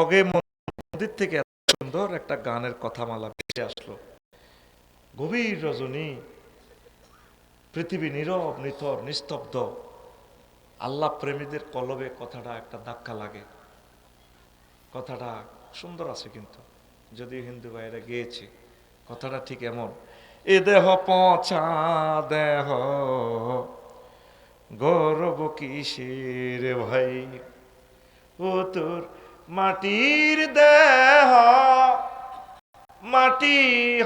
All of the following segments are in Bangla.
অগে মন্দির থেকে এত সুন্দর একটা গানের কথামালা ভেসে আসলো। গভীর রজনী, পৃথিবী নীরব, নিথর, নিস্তব্ধ। আল্লাহ প্রেমীদের কলবে কথাটা একটা ধাক্কা লাগে। কথাটা সুন্দর আছে, কিন্তু যদিও হিন্দু ভাইরা গেয়েছে, কথাটা ঠিক এমন। এ দেহ পচা দেহ, গৌরব কিসের ভাই, ও তোর মাটির দেহ মাটি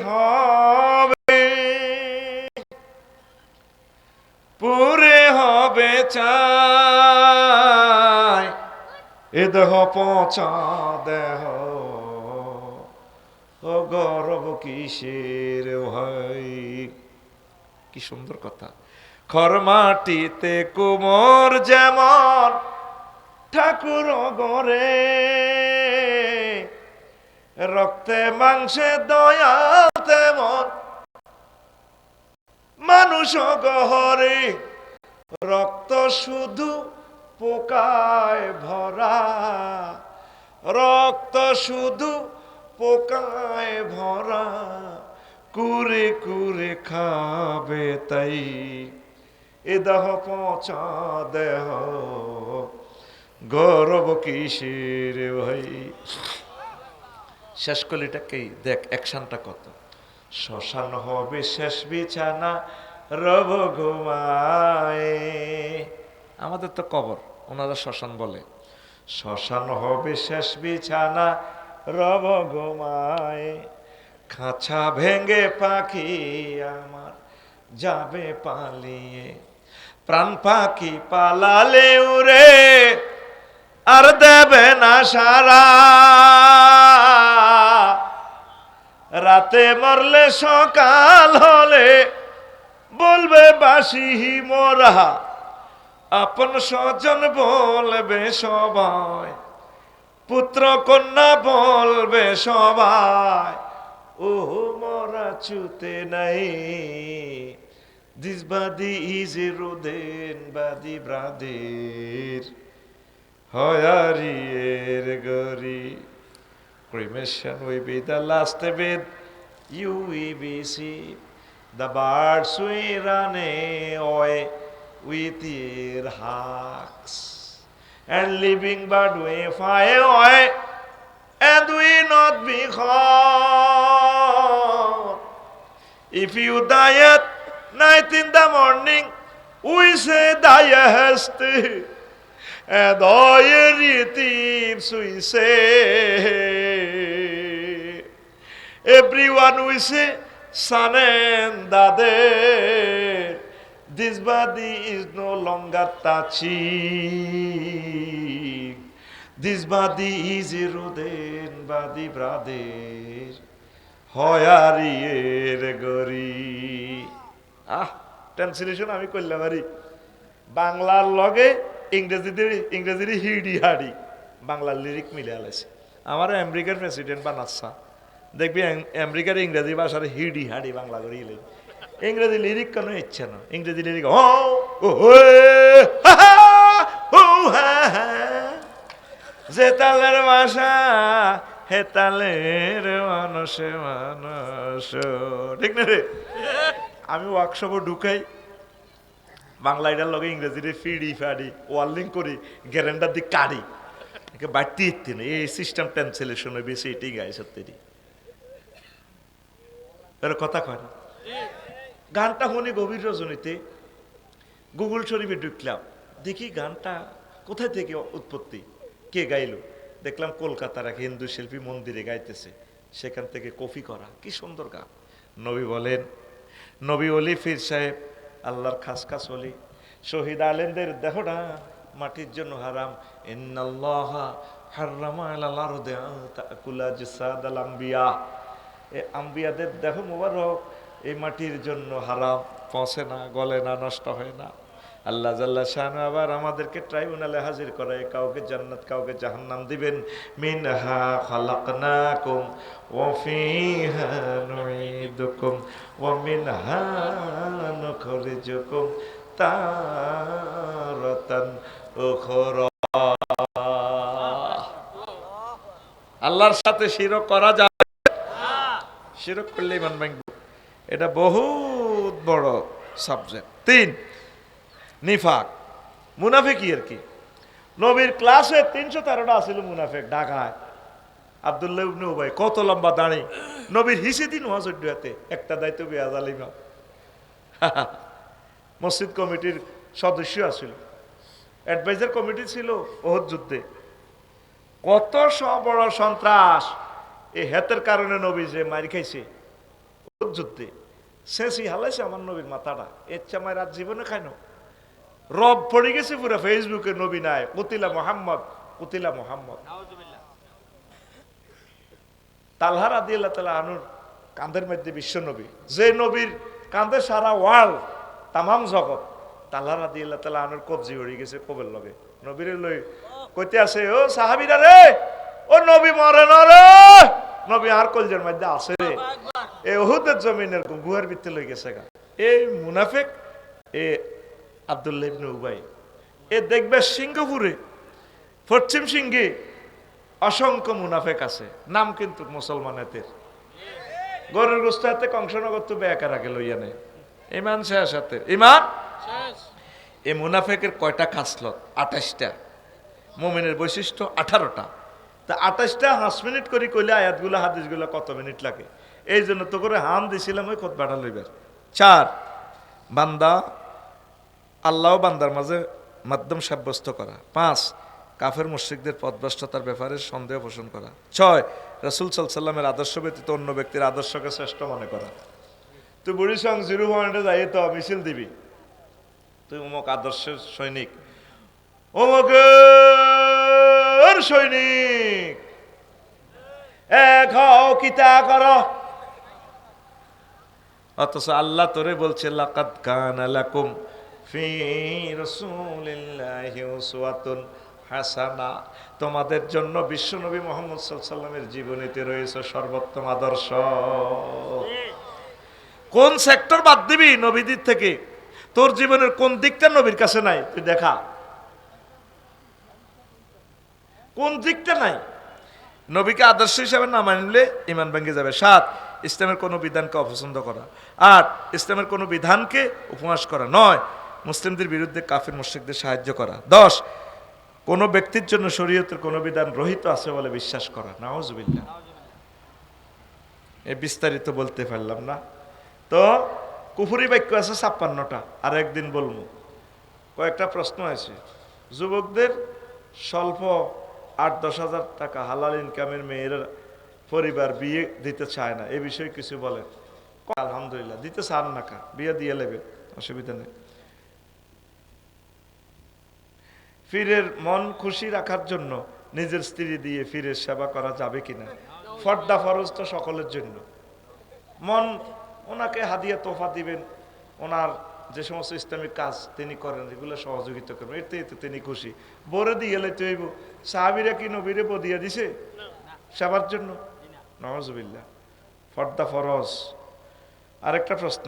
হবে, পুরে হবে চাই। এ দেহ পচা দেহ, ও গৌরব কিসের ভাই। কি সুন্দর কথা। খর মাটিতে কুমোর যেমন ঠাকুর গড়ে, রক্তে মাংসে দয়া তেমন মানুষ গহরে। রক্ত শুধু পোকায় ভরা, রক্ত শুধু পোকায় ভরা, কুরে কুরে খাবে তাই। এ দেহ পচা দেহ, গৌরব কিসের ভাই। শেষ কলিটাকেই দেখ, অ্যাকশনটা কত। শ্মশান হবে শেষ বিছানা, রব ঘুমায়। আমাদের তো কবর, ওনারা শ্মশান বলে। শ্মশান হবে শেষ বিছানা, রব ঘুমায়। খাঁচা ভেঙে পাখি আমার যাবে পালিয়ে, প্রাণ পাখি পালালে উড়ে আর দেবে না সারা। রাতে মরলে সকাল হলে বলবে বাসি মোরা, আপন স্বজন বলবে সবাই, পুত্র কন্যা বলবে সবাই, ও মরা ছুতে নাই। This body is a Roden body brother, Hoyarier Gori. Cremation will be the last bit you will be see. The birds will run away with their hawks, and living bird will fly away and will not be caught. If you die at night in the morning, we say diest, and all your thieves we say. Everyone we say son and daughter. This body is no longer touching. This body is eroded body brother. হয়ারিয়ের গরি। ট্রান্সলেশন আমি করলাম আরি, বাংলার লগে ইংরেজির হিডি হাডি বাংলার লিরিক মিলে আলাইছে। আমার আমেরিকার প্রেসিডেন্ট বানাচ্ছা, দেখবি আমেরিকার ইংরেজি ভাষার হিডি হাডি বাংলা করে ইলে। ইংরেজি লিরিক কেন ইচ্ছে না, ইংরেজি লিরিক যে তালের ভাষা হেতালের মানুষে মানুষ, ঠিক না রে? আমি ওয়ার্কশপে ঢুকাই, বাংলা এটার লগে ইংরেজির ফিডি ফাডি ওয়ার্লিং করি, গ্যারেন্ডার দিয়ে কাড়ি, বাড়তি ইত্তি না। এই সিস্টেম ট্রান্সলেশন বেশি এটাই গায়ে সত্যি এর কথা কয় না। গানটা শুনি গভীর রজনীতে গুগল শরীফে ঢুকলাম, দেখি গানটা কোথায় থেকে উৎপত্তি, কে গাইলো। দেখলাম কলকাতার এক হিন্দু শিল্পী মন্দিরে গাইতেছে, সেখান থেকে কপি করা। কি সুন্দর গান। নবী বলেন, নবী অলি ফির সাহেব আল্লাহর খাস খাস অলি, শহীদ আলেমদের দেহটা মাটির জন্য হারাম। ইন্নাল্লাহা হাররামা আলাল আরদি আন তাকুলা জিসাদাল আম্বিয়া, এই আম্বিয়াদের দেহ মোবারক এই মাটির জন্য হারাম, পচে না, গলে না, নষ্ট হয় না। আল্লাহ জাল্লা শান আবার আমাদেরকে ট্রাইব্যুনালে হাজির করে, কাউকে জান্নাত কাউকে জাহান্নাম দিবেন। মিনহা খালাকনাকুম ওয়া ফিহা নুঈদুকুম ওয়া মিনহা নুখরিজুকুম তারাতান উখরা। আল্লাহর সাথে শিরক করা যাবে, শিরক করলে ইমান ভাঙবে। এটা বহুত বড় সাবজেক্ট। 3, নিফাক, মুনাফিকি আর কি। নবীর ক্লাসে 313টা আছিল মুনাফিক ঢাকায়। আব্দুল্লাহ ইবনে উবাই কত লম্বা দাঁড়ি, নবীর হিসে দিন ওয়াজতে একটা দায়িত্ব বেয়াজ আলিমা মসজিদ কমিটির সদস্য আছিল, অ্যাডভাইজার কমিটি ছিল ওহদ যুদ্ধে। কত বড় সন্ত্রাস এই হেতের কারণে নবী যে মার খাইছে ওহদ যুদ্ধে, শেষই হালাইছে আমার নবীর মাথাটা। এর চামায় রাত জীবনে খায় না, রব পড়ে গেছে পুরো ফেসবুকে, নবী নাই, কুতিলা মোহাম্মদ, কুতিলা মোহাম্মদ। তালহা রাদিয়াল্লাহু তাআলা আনুর কাঁধের মধ্যে বিশ্ব নবী, যে নবীর কাঁধে সারা ওয়ার্ল্ড তামাম জগৎ, তালহা রাদিয়াল্লাহু তাআলা আনুর কবজি হয়ে গেছে কবের লগে। নবীরে লই কইতে আছে, ও সাহাবীরা রে, ও নবী মরে না রে, নবী আর কলজের মধ্যে আছে রে। এই উহুদের জমিনের গুহার ভিতরে লই গেছে গা। এই মুনাফিক এ আব্দুল্লাহ ইবনে উবাই, এ দেখবে সিঙ্গাপুরে পশ্চিম সিংহে অসংখ্য মুনাফেক আছে, নাম কিন্তু মুসলমানেদের। গরুর গোস্ত হাতে কংসনগর তো বেকার আগে লইয়া নেই, ইমান শেষ হাতে, ইমান এই মুনাফেকের কয়টা খাসলত? 28টা। মুমিনের বৈশিষ্ট্য 18টা। তা 28টা 5 মিনিট করে কইলে আয়াতগুলো হাদিসগুলো কত মিনিট লাগে? এই জন্য তো করে হাম দিছিলাম ওই খুতবাটা লইবার। 4, বান্দা আল্লাহ বান্দার মাঝে মাধ্যম সাব্যস্ত করা। 5, কাফের মুশরিকদের পথভ্রষ্টতার ব্যাপারে সন্দেহ পোষণ করা। 6, রাসূল সাল্লাল্লাহু আলাইহি ওয়াসাল্লামের আদর্শ ব্যতীত অন্য ব্যক্তির আদর্শকে শ্রেষ্ঠ মনে করা। তুই বুড়ি সং 0 পয়েন্টে যাই তো মিছিল দিবি, তুই অমুক আদর্শের সৈনিক, অমুকের সৈনিক, এক হও কিতা করো। অথচ আল্লাহ তোরে বলছে, লাকাদ কানা লাকুম ফি রাসূলিল্লাহি উসওয়াতুন হাসানা, তোমাদের জন্য বিশ্বনবী মুহাম্মদ সাল্লাল্লাহু আলাইহি ওয়াসাল্লামের জীবনীতে রয়েছে সর্বোত্তম আদর্শ। কোন সেক্টর বাদ দিবি নবীদের থেকে? তোর জীবনের কোন দিকটা নবীর কাছে নাই? তুই দেখা কোন দিকটা নাই। নবীকে আদর্শ হিসাবে না মানলে ইমান ভেঙে যাবে। 7, ইসলামের কোনো বিধানকে অপছন্দ করা। 8, ইসলামের কোনো বিধানকে উপহাস করা। 9, মুসলিমদের বিরুদ্ধে কাফির মুশরিকদের সাহায্য করা। 10, কোনো ব্যক্তির জন্য শরীয়তের কোনো বিধান রহিত আছে বলে বিশ্বাস করা। নাউজুবিল্লাহ। এই বিস্তারিত বলতে পারলাম না। তো কুফরি বাক্য আছে 56টা, আর একদিন বলবো। কয়েকটা প্রশ্ন আছে। যুবকদের স্বল্প 8-10 হাজার টাকা হালাল ইনকামের মেয়ের পরিবার বিয়ে দিতে চায় না, এ বিষয়ে কিছু বলেন। আলহামদুলিল্লাহ, দিতে চান না, কা বিয়ে দিয়ে নেবে, অসুবিধা নেই। ফিরের মন খুশি রাখার জন্য নিজের স্ত্রী দিয়ে ফিরের সেবা করা যাবে কিনা? ফর্দা ফরজ তো সকলের জন্য। মন ওনাকে হাদিয়া তোফা দিবেন, ওনার যে সমস্ত ইসলামিক কাজ তিনি করেন এগুলো সহযোগিতা করবেন, এতে তো তিনি খুশি। বরে দিয়ে এলে হইব। সাহাবীরা কি নবীরে বদিয়া দিছে সেবার জন্য? নাউজুবিল্লাহ। ফর্দা ফরজ। আরেকটা প্রশ্ন,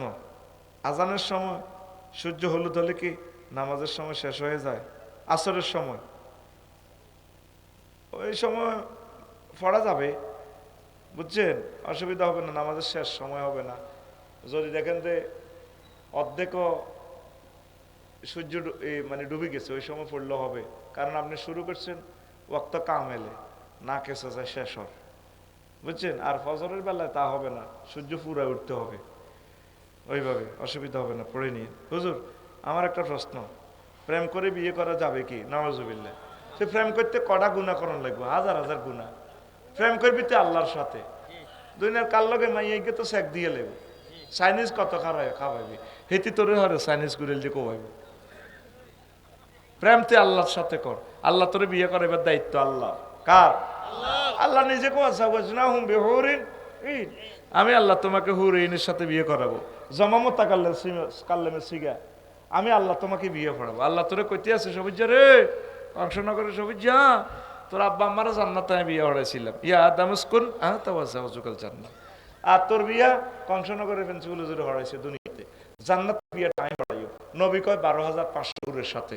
আজানের সময় সূর্য হলুদ হলে কি নামাজের সময় শেষ হয়ে যায়? আসরের সময় ওই সময় পড়া যাবে, বুঝছেন, অসুবিধা হবে না, নামাজের শেষ সময় হবে না। যদি দেখেন যে অর্ধেকও সূর্য মানে ডুবে গেছে, ওই সময় পড়লেও হবে, কারণ আপনি শুরু করছেন ওয়াক্ত কাম এলে, না কেসে যায় শেষ হর, বুঝছেন। আর ফজরের বেলায় তা হবে না, সূর্য পুরা উঠতে হবে, ওইভাবে অসুবিধা হবে না, পড়ে নিয়ে। হুজুর আমার একটা প্রশ্ন, প্রেম করে বিয়ে করা যাবে কি? নাউজুবিল্লাহ। সে প্রেম করতে কটা গুনাহ করণ লাগবে? হাজার হাজার গুনাহ। প্রেম করবি তো আল্লাহর সাথে, দুনিয়ার কার লগে মাইয়াকে তো সেক দিয়ে লেব। চাইনিজ কত খাওয়াইবি, হেতি তোরে হরে চাইনিজ গুড়েল দিয়ে কোবাইব। প্রেম তে আল্লাহর সাথে কর, আল্লাহ তোরে বিয়ে করাইবার দায়িত্ব আল্লাহ। কার? আল্লাহ নিজে কোয়া হুম বেহরিন, আমি আল্লাহ তোমাকে হুরইনের সাথে বিয়ে করাবো। জমামত কাল্লামে সিগা, আমি আল্লাহ তোমাকে বিয়ে পড়াবো। আল্লাহ তোরে কইতে আছে সবুজা রে, অংশনগরে সবুজা, তোর আব্বা আমারা জান্নাতে আমি বিয়ে হড়াইছিলাম, ইয়া দামস্কুন আহতাওয়াজাউজুকাল জান্নাত। আর তোর বিয়া কংসনগরের প্রিন্সিপাল হুজুরে হড়াইছে দুনিয়াতে, জান্নাত বিয়াটা আমি হড়াইও। নবী কয় 12,500 হুরের সাথে।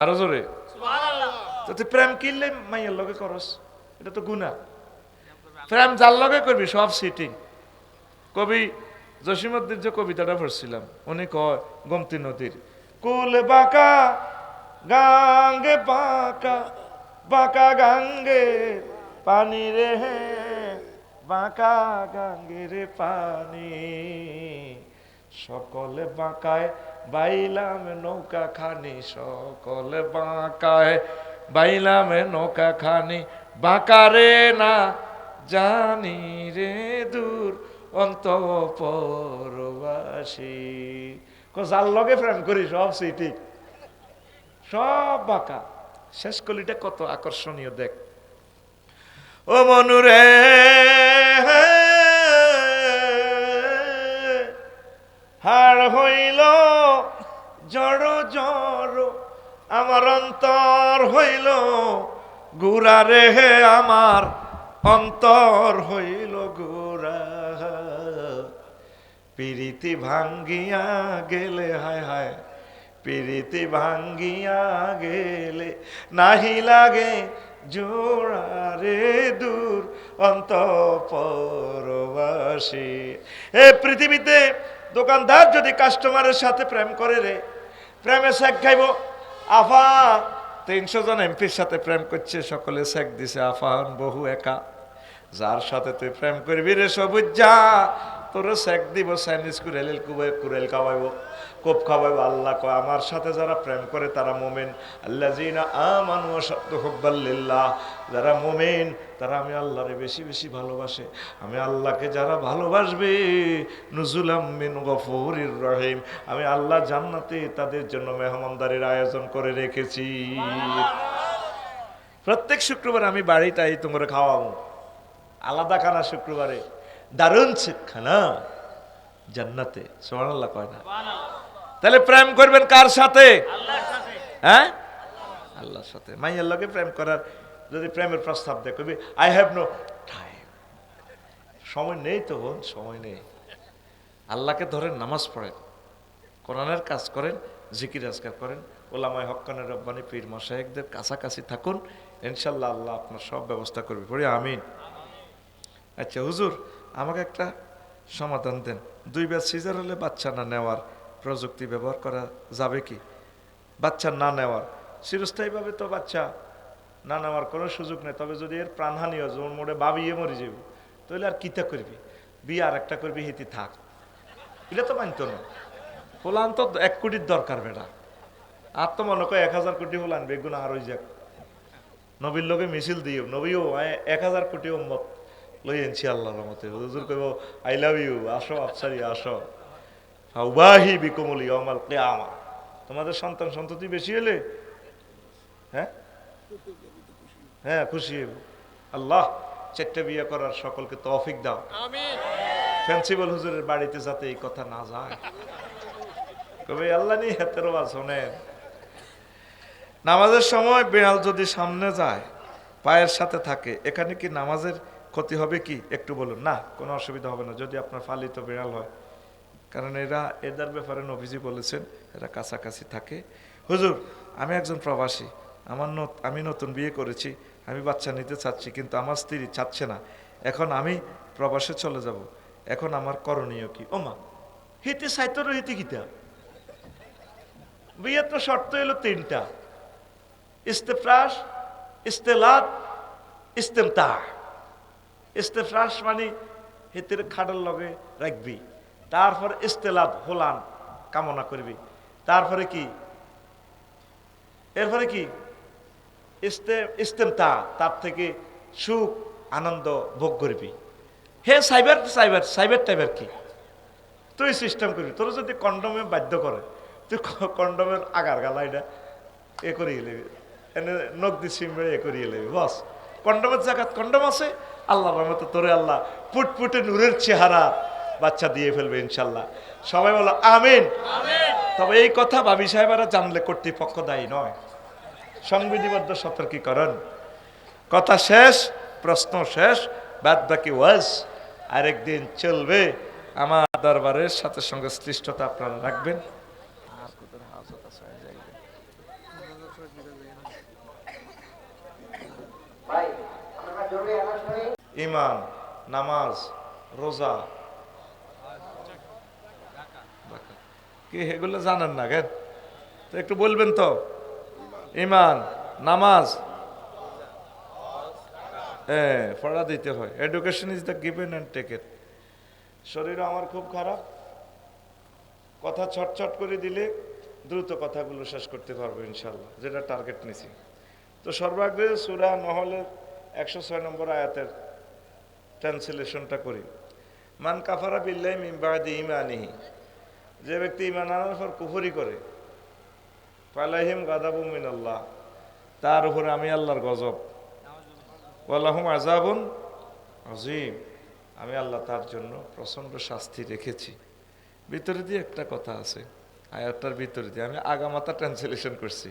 আরো জোরে সুবহানাল্লাহ। তুই প্রেম কিনলে মাইয়ের লগে করস, এটা তো গুনাহ। প্রেম যার লগে করবি সব সিটিং। কবি জসিমউদ্দিন যে কবিতাটা পড়ছিলাম, উনি কয় গোমতী নদীর কুল বাঁকা গাঙ্গে বাঁকা, বাঁকা গাঙ্গে পানি রে, বাঁকা গাঙ্গের পানি, সকলে বাঁকায় বাইলাম নৌকা খানি, সকলে বাঁকায় বাইলাম নৌকা খানি, বাঁকা রে না জানি রে দূর অন্তঃপরবাসী। যার লগে প্রেম করি সব সিটি, সব বাঁকা। শেষ কলিটা কত আকর্ষণীয় দেখ। ও মনুরে হাড় হইল জড় জড়, আমার অন্তর হইল গুড়া রে, আমার অন্তর হইল গুড়া। পিরিতি ভাঙ্গিয়া গেলে, হায় হায় পিরিতি ভাঙ্গিয়া গেলে, নাহি লাগে জোড়া রে দূর অন্তঃপরবাসী। এ পৃথিবীতে দোকানদার যদি কাস্টমারের সাথে প্রেম করে রে, প্রেমে শেক খাইব। আফা 300 জন এমপির সাথে প্রেম করছে, সকলে শেক দিছে, আফান বহু একা। যার সাথে তুই প্রেম করবি রে সবুজ যা, তোর শেক দিব, চাইনিজ কুরেল কুরেল খাওয়াইব, কোপ খাওয়াইব। আল্লাহ কয় আমার সাথে যারা প্রেম করে তারা মুমিন। আল্লাযীনা আমানু আশাদ্দু হুব্বাল লিল্লাহ, যারা মুমিন তারা আমি আল্লাহরে বেশি বেশি ভালোবাসে। আমি আল্লাহকে যারা ভালোবাসবে, নুজুলাম মিন গফুরির রহিম, আমি আল্লাহ জান্নাতে তাদের জন্য মেহমানদারির আয়োজন করে রেখেছি। প্রত্যেক শুক্রবার আমি বাড়িটাই তোমরা খাওয়াবো, আলাদা খানা শুক্রবারে, দারুণ খানা জান্নাতে। সুবহানাল্লাহ কয় না? তাহলে প্রেম করবেন কার সাথে? হ্যাঁ, আল্লাহর সাথে। মাইয়ার লগে প্রেম করার যদি প্রেমের প্রস্তাব দেয়, কবি আই হ্যাভ নো টাইম, সময় নেই তো বোন, সময় নেই। আল্লাহকে ধরেন, নামাজ পড়েন, কোরআনের কাজ করেন, জিকির আজকার করেন, ওলামায়ে হক্কানের রব্বানি পীর মাশায়েখদের কাছাকাছি থাকুন, ইনশাল্লাহ আল্লাহ আপনার সব ব্যবস্থা করবে। পড়ি আমিন। আচ্ছা হুজুর, আমাকে একটা সমাধান দেন, 2 বার সিজার হলে বাচ্চা না নেওয়ার প্রযুক্তি ব্যবহার করা যাবে কি? বাচ্চা না নেওয়ার, চিরস্থায়ীভাবে তো বাচ্চা না নেওয়ার কোনো সুযোগ নেই। তবে যদি এর প্রাণহানি হয়, যেমন মোড়ে বাবিয়ে মরে যাবে, তাহলে আর কিতা করবি, বিয়ে আর একটা করবি, হিতি থাক, এটা তো মানত না। ফুলান তো 1 কোটির দরকার বেটা, আর তো মনে করে 1000 কোটি ফুলান বেগুন আর ওই যাক, নবীর লোকে মিছিল দিও, নবীও 1000 কোটি উম্মত লই আনছি আল্লাহর রহমতে। হুজুর কইব আই লাভ ইউ, আসো আফসারি আসো, ফাউবাহি বিকুমুল ইয়াউমাল কিয়ামা। তোমাদের সন্তান সন্ততি বেশি হলে হ্যাঁ হ্যাঁ খুশি হইব। আল্লাহ 4টে বিয়ে করার সকলকে তৌফিক দাও, আমিন। ফেন্সিবল হুজুরের বাড়িতে যাতে এই কথা না যায়, কবে আল্লাহ নি হাতের ওয়াজ শোনেন। নামাজের সময় বিড়াল যদি সামনে যায়, পায়ের সাথে থাকে, এখানে কি নামাজের ক্ষতি হবে কি? একটু বলুন। না, কোনো অসুবিধা হবে না যদি আপনার পালিত বিড়াল হয়, কারণ এদের ব্যাপারে নবীজি বলেছেন এরা কাছাকাছি থাকে। হুজুর, আমি একজন প্রবাসী, আমি নতুন বিয়ে করেছি, আমি বাচ্চা নিতে চাচ্ছি, কিন্তু আমার স্ত্রী চাচ্ছে না, এখন আমি প্রবাসে চলে যাব, এখন আমার করণীয় কি? ও মা, হিতে সাইতর হিতে কিতা বিয়ে তো শর্ত এলো 3টা, ইস্তেফরাশ, ইস্তেলাত, ইস্তেমতা। ইস্তেফরাশ মানে হিতের খাডের লগে রাখবি, তারপর ইস্তেলাত হোলান কামনা করবি, তারপরে কি, এরপরে কি ইস্তেমতা, তার থেকে সুখ আনন্দ ভোগ করবি। হে সাইবার সাইবার সাইবার টাইবার কি তুই সিস্টেম করবি। তোর যদি কন্ডমে বাধ্য করে, তুই কন্ডমের আগার গালা এটা এ করিয়ে নেবি, এনে নখ দি সিমড়ে এ করিয়ে নেবি, বস কন্ডমের জায়গা কন্ডম আছে। আল্লাহ রহমতে তোরে আল্লাহ ফুটফুটে নূরের চেহারা বাচ্চা দিয়ে ফেলবে ইনশাল্লাহ। সবাই বলো আমিন। তবে এই কথা ভাবি সাহেবেরা জানলে কর্তৃপক্ষ দায়ী নয়, সংবিধিবদ্ধ সতর্কীকরণ। কথা শেষ, প্রশ্ন শেষ, বাদ বাকি ওয়াজ আরেকদিন চলবে। আমার দরবারের সাথে সঙ্গে শ্লিষ্টতা আপনারা রাখবেন। ভাই ইমান, নামাজ, রোজা, কি এগুলো জানেন না কেন? তো একটু বলবেন তো। ইমান, নামাজ, হ্যাঁ পড়া দিতে হয়। Education is the given and taken. শরীর আমার খুব খারাপ, কথা ছটছট করে দিলে দ্রুত কথাগুলো শেষ করতে পারবো ইনশাল্লাহ, যেটা টার্গেট নিছি। তো সর্বাগ্রে সূরা নহলের 106 নম্বর আয়াতের ট্রান্সলেশনটা করি। মান কাফারা বিল্লাহি মিন বাদি ঈমানিহি, যে ব্যক্তি ঈমান আনার পর কুফরি করে, ফালাহিম গাদাবুম মিনাল্লাহ, তার উপরে আমি আল্লাহর গজব, ওয়ালাহুম আযাবুন আযীম, আমি আল্লাহ তার জন্য প্রচণ্ড শাস্তি রেখেছি। ভিতরে দিয়ে একটা কথা আছে আয়াতটার ভিতরে দিয়ে, আমি আগামাতা ট্রান্সলেশন করছি।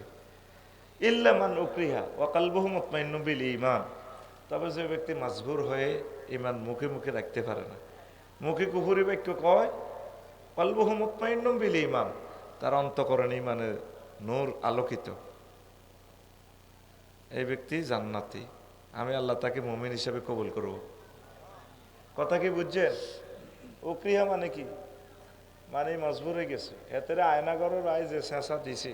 ইল্লা মান উকরিহা ওয়া কলবুহু মুতমাইন্নুন বিল ঈমান, তবে যে ব্যক্তি মাজবুর হয়ে ঈমান মুখে মুখে রাখতে পারে না, মুখে কুফরি বাক্য কয়, কলবুহু মুতমাইন্নুন বিল ঈমান, তার অন্তঃকরণ ঈমানের নূর আলোকিত, এই ব্যক্তি জান্নাতি, আমি আল্লাহ তাকে মুমিন হিসেবে কবুল করব। কথা কি বুঝছেন? উকরিহা মানে কি? মানে মজবুর হয়ে গেছে, হেতে আয়নাগরের আয় যে চেঁচা দিছে,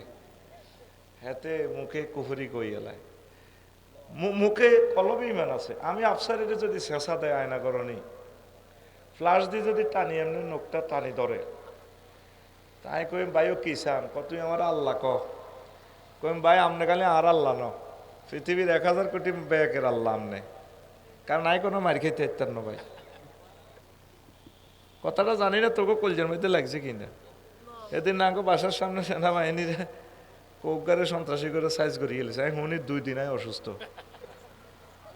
হেতে মুখে কুফরি কই এলায়, মুখে কলবে ইমান আছে। আমি আফসারিতে যদি চেঁচা দেয় আয়নাগরণী, ফ্লাশ দিয়ে যদি টানি, এমনি নোকটা টানি ধরে, তাই কইম ভাইও কি চান? তুই আমার আল্লাহ কইম ভাই আমনে খালি আর আল্লাহ ন, পৃথিবীর 1000 কোটি ব্যাকের আল্লাহ আমনে, কারণ নাই কোনো মার খাইতে ইত্যার ন ভাই। কথাটা জানি না তোকে কলজের মধ্যে লাগছে কিনা। এদিন না বাসার সামনে সেনাবাহিনীর কোকগারে সন্ত্রাসী করে সাইজ করে গেলেছে, আমি শুনি 2 দিন অসুস্থ,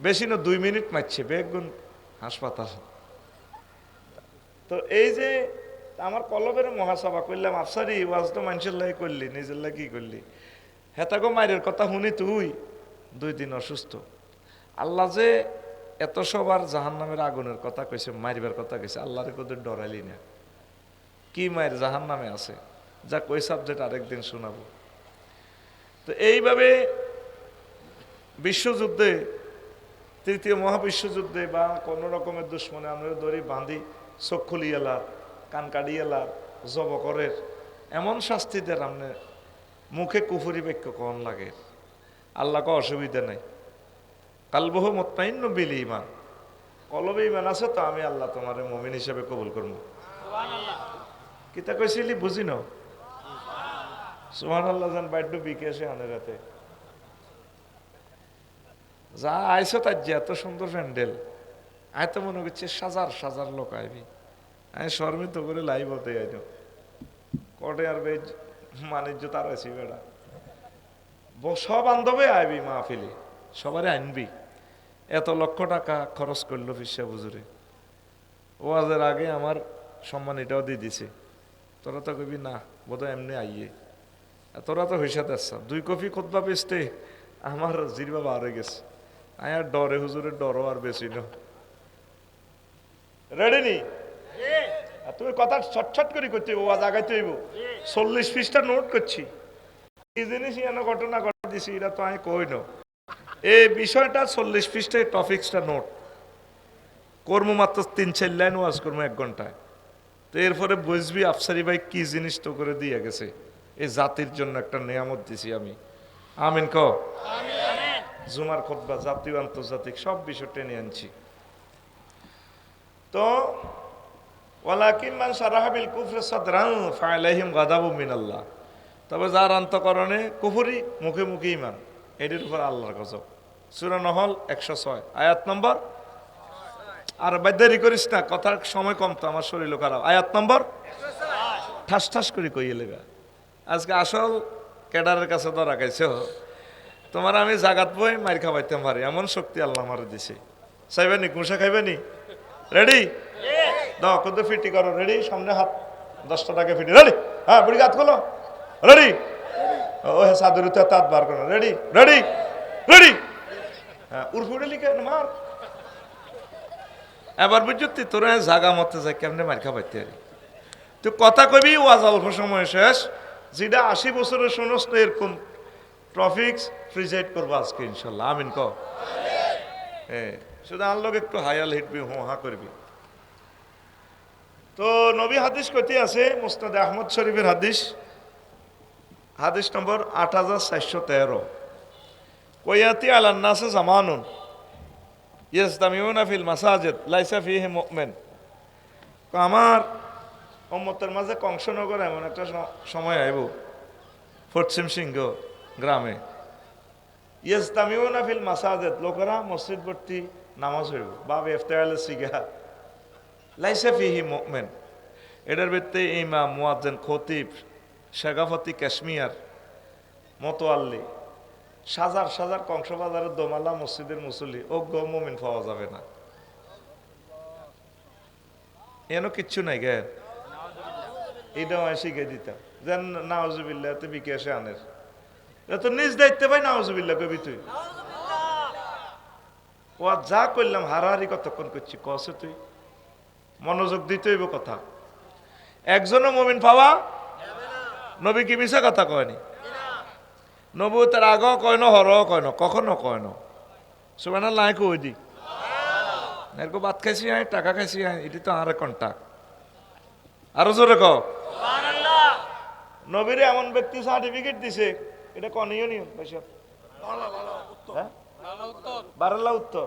বেশি না 2 মিনিট মারছে, বেগুন হাসপাতাল। তো এই যে আমার কলবের মহাসভা করলাম, আফসারি ওয়াজ তো মানুষের লাই করলি, নিজের লাই কি করলি? হেতাগো মায়ের কথা শুনি তুই 2 দিন অসুস্থ। আল্লাহ যে এত সবার জাহান্নামের আগুনের কথা কইছে, মারিবার কথা কইছে, আল্লাহরে কোদের ডরাইলি না? কি মায়ের জাহান্নামে আছে, যা কই সাবজেক্ট আরেকদিন শোনাবো। তো এইভাবে বিশ্বযুদ্ধে, তৃতীয় মহাবিশ্বযুদ্ধে বা কোনো রকমের দুশ্মনে আমরা দড়ি বাঁধি, চোখ খুলিয়ালার, কান কাটিয়ালার, জবকরের, এমন শাস্তি দেন আপনি মুখে কুফুরি বাক্য কন লাগে, আল্লাহকে অসুবিধা নাই। কালবহু মুতমাইন্নুন বিল ঈমান, কলবে ঈমান আছে তো আমি আল্লাহ তোমার মুমিন হিসেবে কবুল করবো। কিতা কইছিলি বুঝি ন? সুবহানাল্লাহ জান বাইড্ডু বিকেশে আনে রাতে যা আইসো তার যে এত সুন্দর প্যান্ডেল, আয় তো মনে করছে সাজার সাজার লোক আইবি, আমি শর্মিত করে লাইভ হতে আইন কটে আর বেজ মানিজ্য তার আছি বেড়া, সব বান্ধবে আইবি মাহফিলে, সবারে আনবি। এত লক্ষ টাকা খরচ করলো ফিসা হুজুরে, ওয়াজের আগে আমার সম্মান এটাও দিয়ে দিছে, তোরা তো কবি না বোধহয় এমনি আইয়ে, তোরা তো হইসা দেখছা 2 কপি খুতবা বেচতে আমার জিরবা বার হয়ে গেছে, আমি আর ডরে হুজুরের ডরও আর বেশি না। রেডি নি? তুমি কথা ছটছট করে করতে ওয়াজ আগাইতে হইব। 40 পৃষ্ঠা নোট করছি, এই জিনিস এনে ঘটনা ঘটা দিছি, এটা তো আমি কই না। এই বিষয়টা 40 পৃষ্ঠায় টপিক্সটা নোট কর্ম, মাত্র 3-4 লাইন ওয়াজ করবো 1 ঘন্টায়। তো এরপরে বুঝবি আফসারি ভাই কি জিনিস তো করে দিয়ে গেছে, এই জাতির জন্য একটা নিয়ামত দিছি আমি। আমিন ক। জুমার খুতবা জাতীয় আন্তর্জাতিক সব বিষয় টেনে আনছি। তো ওয়ালাকিন মান শারাহা বিল কুফরি সাদরান ফাআলাইহিম গাদাবুম মিনাল্লাহ, তবে যার অন্তঃকরণে কুফরি, মুখে মুখে ঈমান, এটির উপর আল্লাহর গজব। সূরা নহল 106 আয়াত নম্বর, আর বাদ্যারি করিস না, কথার সময় কম তো, আমার শরীর খারাপ। আয়াত নম্বর ঠাস ঠাস করে কইয়ে লেগা। আজকে আসল ক্যাডারের কাছে ধরা খাইছে, তোমার আমি জাগাত বই মার খাবাইতে পারি এমন শক্তি আল্লাহ আমার দিছে। চাইবেনি কুসা খাইবেনি? রেডি? দাও কত ফিটি করো, রেডি? সামনে হাত 10টা টাকা ফিটি, রেডি? হ্যাঁ বুড়ি হাত খোলো, রেডি? ও হ্যাঁ সাদুর হাত বার করো, রেডি? রেডি? রেডি? হ্যাঁ উর্ফুড়ে লিখে মার। এবার বুঝছি তোরা জাগা মতে যায় কেমনে মার খাবাইতে পারি। তুই কথা কবি ওয়াজ অল্প সময় শেষ, যেটা 80 বছরের শুনোস না এরকম টপিক্স প্রিজাইড করবো আজকে ইনশাল্লাহ। আমিন ক। শুধু আল্লাহকে একটু হায়াল হিটবি, হো হা করবি। তো নবী হাদিস কইতে আছে মুসনাদে আহমদ শরীফের হাদিস, হাদিস নম্বর 8413, কয়াতি আলান নাসে জামানুন ইয়াজতামিউনা ফিল মাসাজিদ লাইসা ফিহি মুমিন। আমার উম্মতের মাঝে কংসনগর এমন একটা সময় আইব, পশ্চিম সিংহ গ্রামে, ইয়াজতামিউনা ফিল মাসাজিদ, লোকেরা মসজিদ ভর্তি নামাজ হইব, বাব ইফতারে সিগা লাইসা ফিহি মুমিন। এটার ভিত্তিতে ইমাম, মুয়াজ্জিন, খতিব, শেখাফতি, কাশ্মীর, মতোয়াল্লি, সাজার সাজার কংসবাজারের দোমালা মসজিদের মুসল্লি, অজ্ঞ মুমিন পাওয়া যাবে না। এন কিচ্ছু নাই গে, এটাও আমি শিখে দিতাম যেন নাউজুবিল্লাহ এত বিকাশে আনের, তো নিজ দায়িত্বে ভাই নাউজুবিল্লাহ কবি তুই। ও যা করলাম হারাহারি কতক্ষণ করছি, কসে তুই মনোযোগ দিতে হইব কথা। একজনও মুমিন পাওয়া, নবী কি মিশা কথা কয়নি, নবুতের আগ কয় না, হর কয় না, কখনো কয় না। সুবহানাল্লাহ কই দি এরকম ভাত খাইছি আয়, টাকা খাইছি আয়, এটি তো আর কন্টাক্ট। আরো জোরে কও সুবহানাল্লাহ। নবীরে এমন ব্যক্তি সার্টিফিকেট দিছে, এটা কোন ইউনিয়ন পয়সা বারাল্লা উত্তর,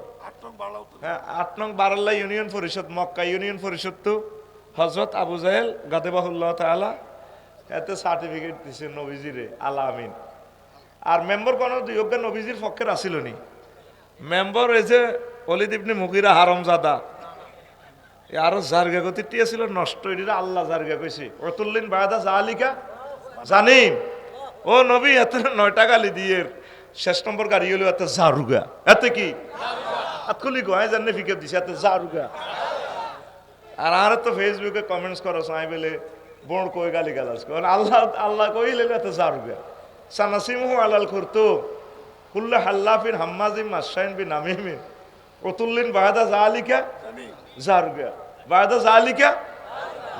হ্যাঁ 8 নং বারাল্লা ইউনিয়ন পরিষদ, মক্কা ইউনিয়ন পরিষদ তো হযরত আবু জাহেল গাদেবাহুল্লাহ তাআলা এতে সার্টিফিকেট দিছে নবীজিরে আলা আমিন। আর মেম্বার কোন যোগ্য নবীজির পক্ষের আসিল নি, মেম্বার এই যে ওলিদ ইবনে মুগিরা হারামজাদা, আরো জারগা গতিটি ছিল নষ্ট, এটা আল্লাহ জারগা কইছে, অতুল্লিন বায়দা জালিকা জানিম। ও নবী এত 9টা গালি দিয়ে শেষ নম্বর গাড়ি হলো এত জারুগা, এতে কি আতকুলি গয় জানে ফিকে দিছে এত জারুগা। আর তো ফেসবুকে কমেন্টস করো সাই বলে বড় কই গালি গালাজ কর, আল্লাহ আল্লাহ কইলে এত জারুগা। সানাসিমহু আলাল খুরতুম কুল্লু হাল্লাফিন হাম্মাজিম মাশাইন বিনামিমিন ওতুল্লিন বায়দা জালিকা জারুগা, বায়দা জালিকা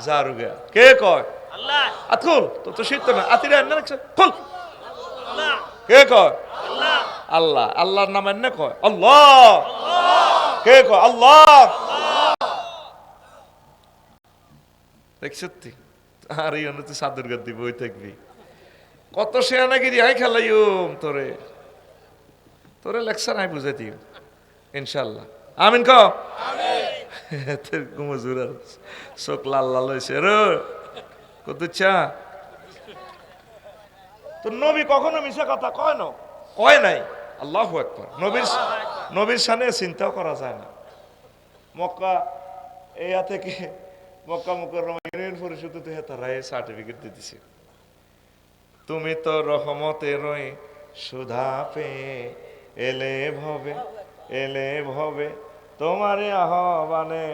জারুগা। কে কয়? আল্লাহ। আতকুল তো শীত না আতিরা না রাখছ কুল আল্লাহ। কে কয়? আল্লাহ। আল্লাহ, আল্লাহর নাম এনে কয় আল্লাহ। কে কয়? আল্লাহ। দেখছতি আর এই অনুতে সাদুর গদ্দি বই থাকবি, কত শেয়ানাগিরি আই খেলাইম তোরে, তোরে লেকচার আই বুঝাই দিও ইনশাআল্লাহ। আমিন ক আমিন। তোর গুমজুর চোখ লাল লাল হইছে রে কত চা। তো নবী কখনো মিছা কথা কয় না, কয় নাই। আল্লাহু আকবার। নবীর শানে চিন্তাও করা যায় না। মক্কা এইয়া থেকে মক্কা মুকাররমা ইউনিয়ন পরিষদে তো তারা সার্টিফিকেট দিয়ে দিছে, তুমি তো রহমতেরই সুধা পেয়ে এলে ভবে তোমারে আহ্বানে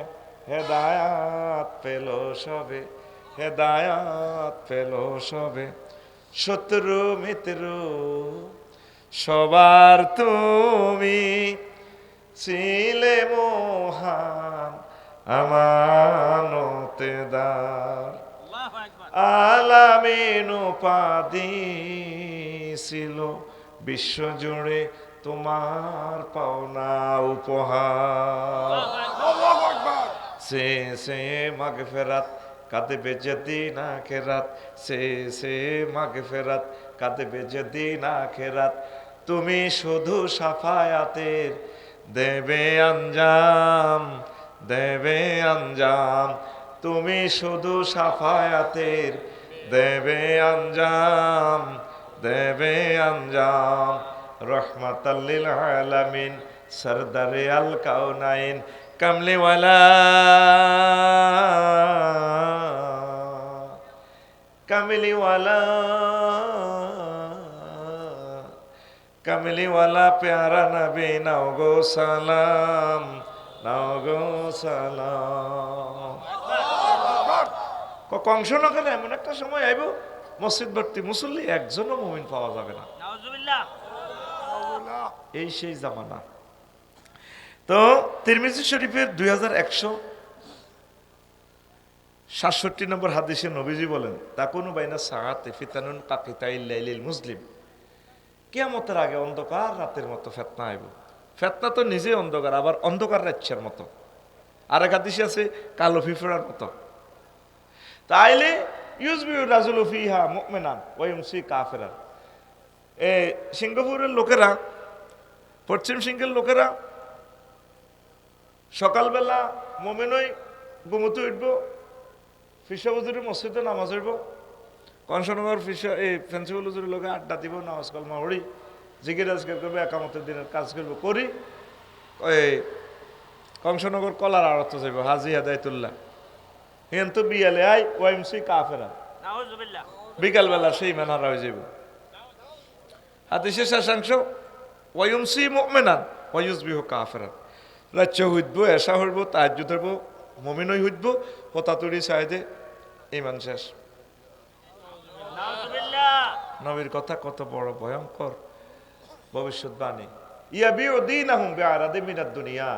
হেদায়াত পেল সবে, হেদায়াত পেল সবে। শত্রু মিত্র সবার তুমি ছিলে মহান আমানতেদার, আলামিন উপাধি ছিল বিশ্বজুড়ে তোমার পাওনা উপহার। সে মাগফিরাত কাঁদবে যেদিন আখিরাত, সে মাগফিরাত কাঁদবে যেদিন আখিরাত, তুমি শুধু সাফায়াতের দেবে আঞ্জাম, দেবে আঞ্জাম, তুমি শুধু সাফায়াতের দেবে আঞ্জাম, দেবে আঞ্জাম। রহমাতাল লিল আলামিন সরদারে আল কাউনাইন কামলিওয়ালা, কামলিওয়ালা, কামলিওয়ালা প্যারা নবী নাও গো সালাম, নাও গো সালাম। কংসনগরে এমন একটা সময় আইব মসজিদ ভর্তি মুসল্লি, একজনও মুমিন পাওয়া যাবে না। এই সেই জামানা। তো তিরমিজি শরীফের 2167 নম্বর হাদিসে নবীজি বলেন, তাকুনু বাইনা সাআতে ফিতানুন কাকিতাইল লাইলিল মুসলিম, কিয়ামতের আগে অন্ধকার রাতের মতো ফিতনা আইব। ফেতনা তো নিজেই অন্ধকার, আবার অন্ধকার রাজ্যের মতো। আর এক হাদিসে আছে কালো ফিফড়ার মতো। তাইলে ইউজবিউ রাজুলু ফিহা মুমিনান ওয়া ইউমসি কাফিরান। এই সিঙ্গাপুরের লোকেরা, পশ্চিম সিংহের লোকেরা সকালবেলা মুমিনই ঘুমোতে উঠবো, ফিসা হুজুরের মসজিদে নামাজ হইব, কনসনগর ফিসা এই প্রিন্সিপাল হুজুরের লোকে আড্ডা দিব, নামাজ কালমা পড়ি, জিকির আজকার করবে, একামতের দিনের কাজ করবো, করি ওই কংসনগর কলার আড়ত যাইব হাজি হেদায়তুল্লাহ, কিন্তু বিয়ালে আই ওয়াইমসি কাফেরা, বিকালবেলা সেই মেনারা হয়ে যাইব। হাদিসের শেষাংশ ওয়াইমসি মুমিনান ওয়াইউসবিহু কাফেরান। রাজ্য হইব, এসা হইব, তাহাজ্জুদ হইব, মুমিনই হইব, হতাতুরি সাইদে ঈমান শেষ। নবীর কথা কত বড় ভয়ঙ্কর ভবিষ্যৎবাণী। ইয়াবিউ দীনাহুম বিআরাদি মিনাদ দুনিয়া,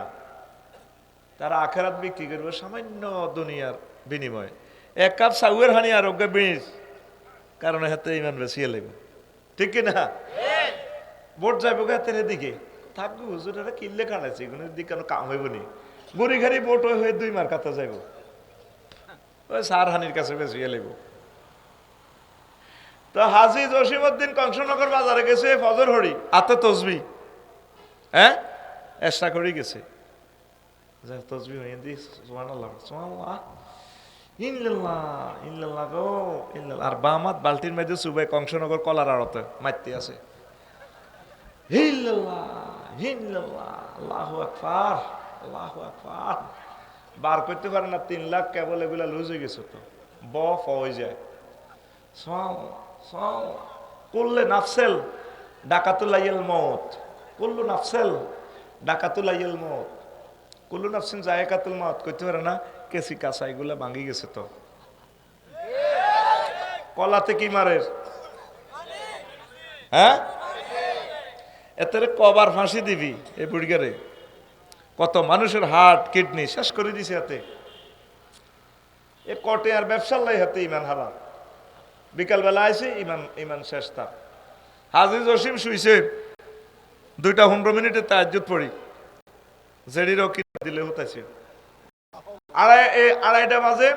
তারা আখিরাত বিক্রি করবে সামান্য দুনিয়ার বিনিময়ে। এক কাপ সাউয়ের হানি আরোগ্য বীজ কারণে হাতে ঈমান বেশিয়ে লাগবে, ঠিক কি না? ভোট যাইব হাতের দিকে থাকবো, হুজুরেরা কিনলে কাটাইছে এগুলোর দিকে কেন কাম হইব নি, বুড়ি ঘাড়ি ভোট হয়ে 2 মার কাতা যাইব, ওই সার হানির কাছে বেশিয়ে লাগবে। তো হাজি জসিমউদ্দিন কংসনগর বাজারে গেছে ফজর হরি আতে তসবি, হ্যাঁ এসা করে গেছে, তসবি হয়ে দি সুবহানাল্লাহ সুবহানাল্লাহ ইল্লাল্লাহ ইল্লাল্লাহ গো ইল্লাল্লাহ, আর বামাত বালতির মধ্যে সুবাই কংসনগর কলার আড়তে মারতে আছে, ইল্লাল্লাহ ইল্লাল্লাহ আল্লাহু আকবার আল্লাহু আকবার, বার করতে পারে না, 3 লাখ কেবল এগুলা লুজ হয়ে গেছে, তো হয়ে যায়। করলে নাফসেল ডাকাতুলাইল মত, করলো নাফসেল ডাকাতুলাইল মত, করলো নাফসিন জায়কাতুল মত করতে পারে না, কেসি কাঁচা এগুলা ভাঙি গেছে। তো কলাতে কি মারে, হ্যাঁ এতে কবার ফাঁসি দিবি এই বুড়িগারে, কত মানুষের হার্ট কিডনি শেষ করে দিছে হাতে, এ কটে আর ব্যবসার লাই হাতে ইমান হারা, বিকালবেলা আইসে ইমান ইমান শেষ। তার হাজি জসিম শুইছে 2:15 তাহাজ্জুদ পড়ি, জেডিরও কি দিলে হতাছে, আড়াইটা বাজে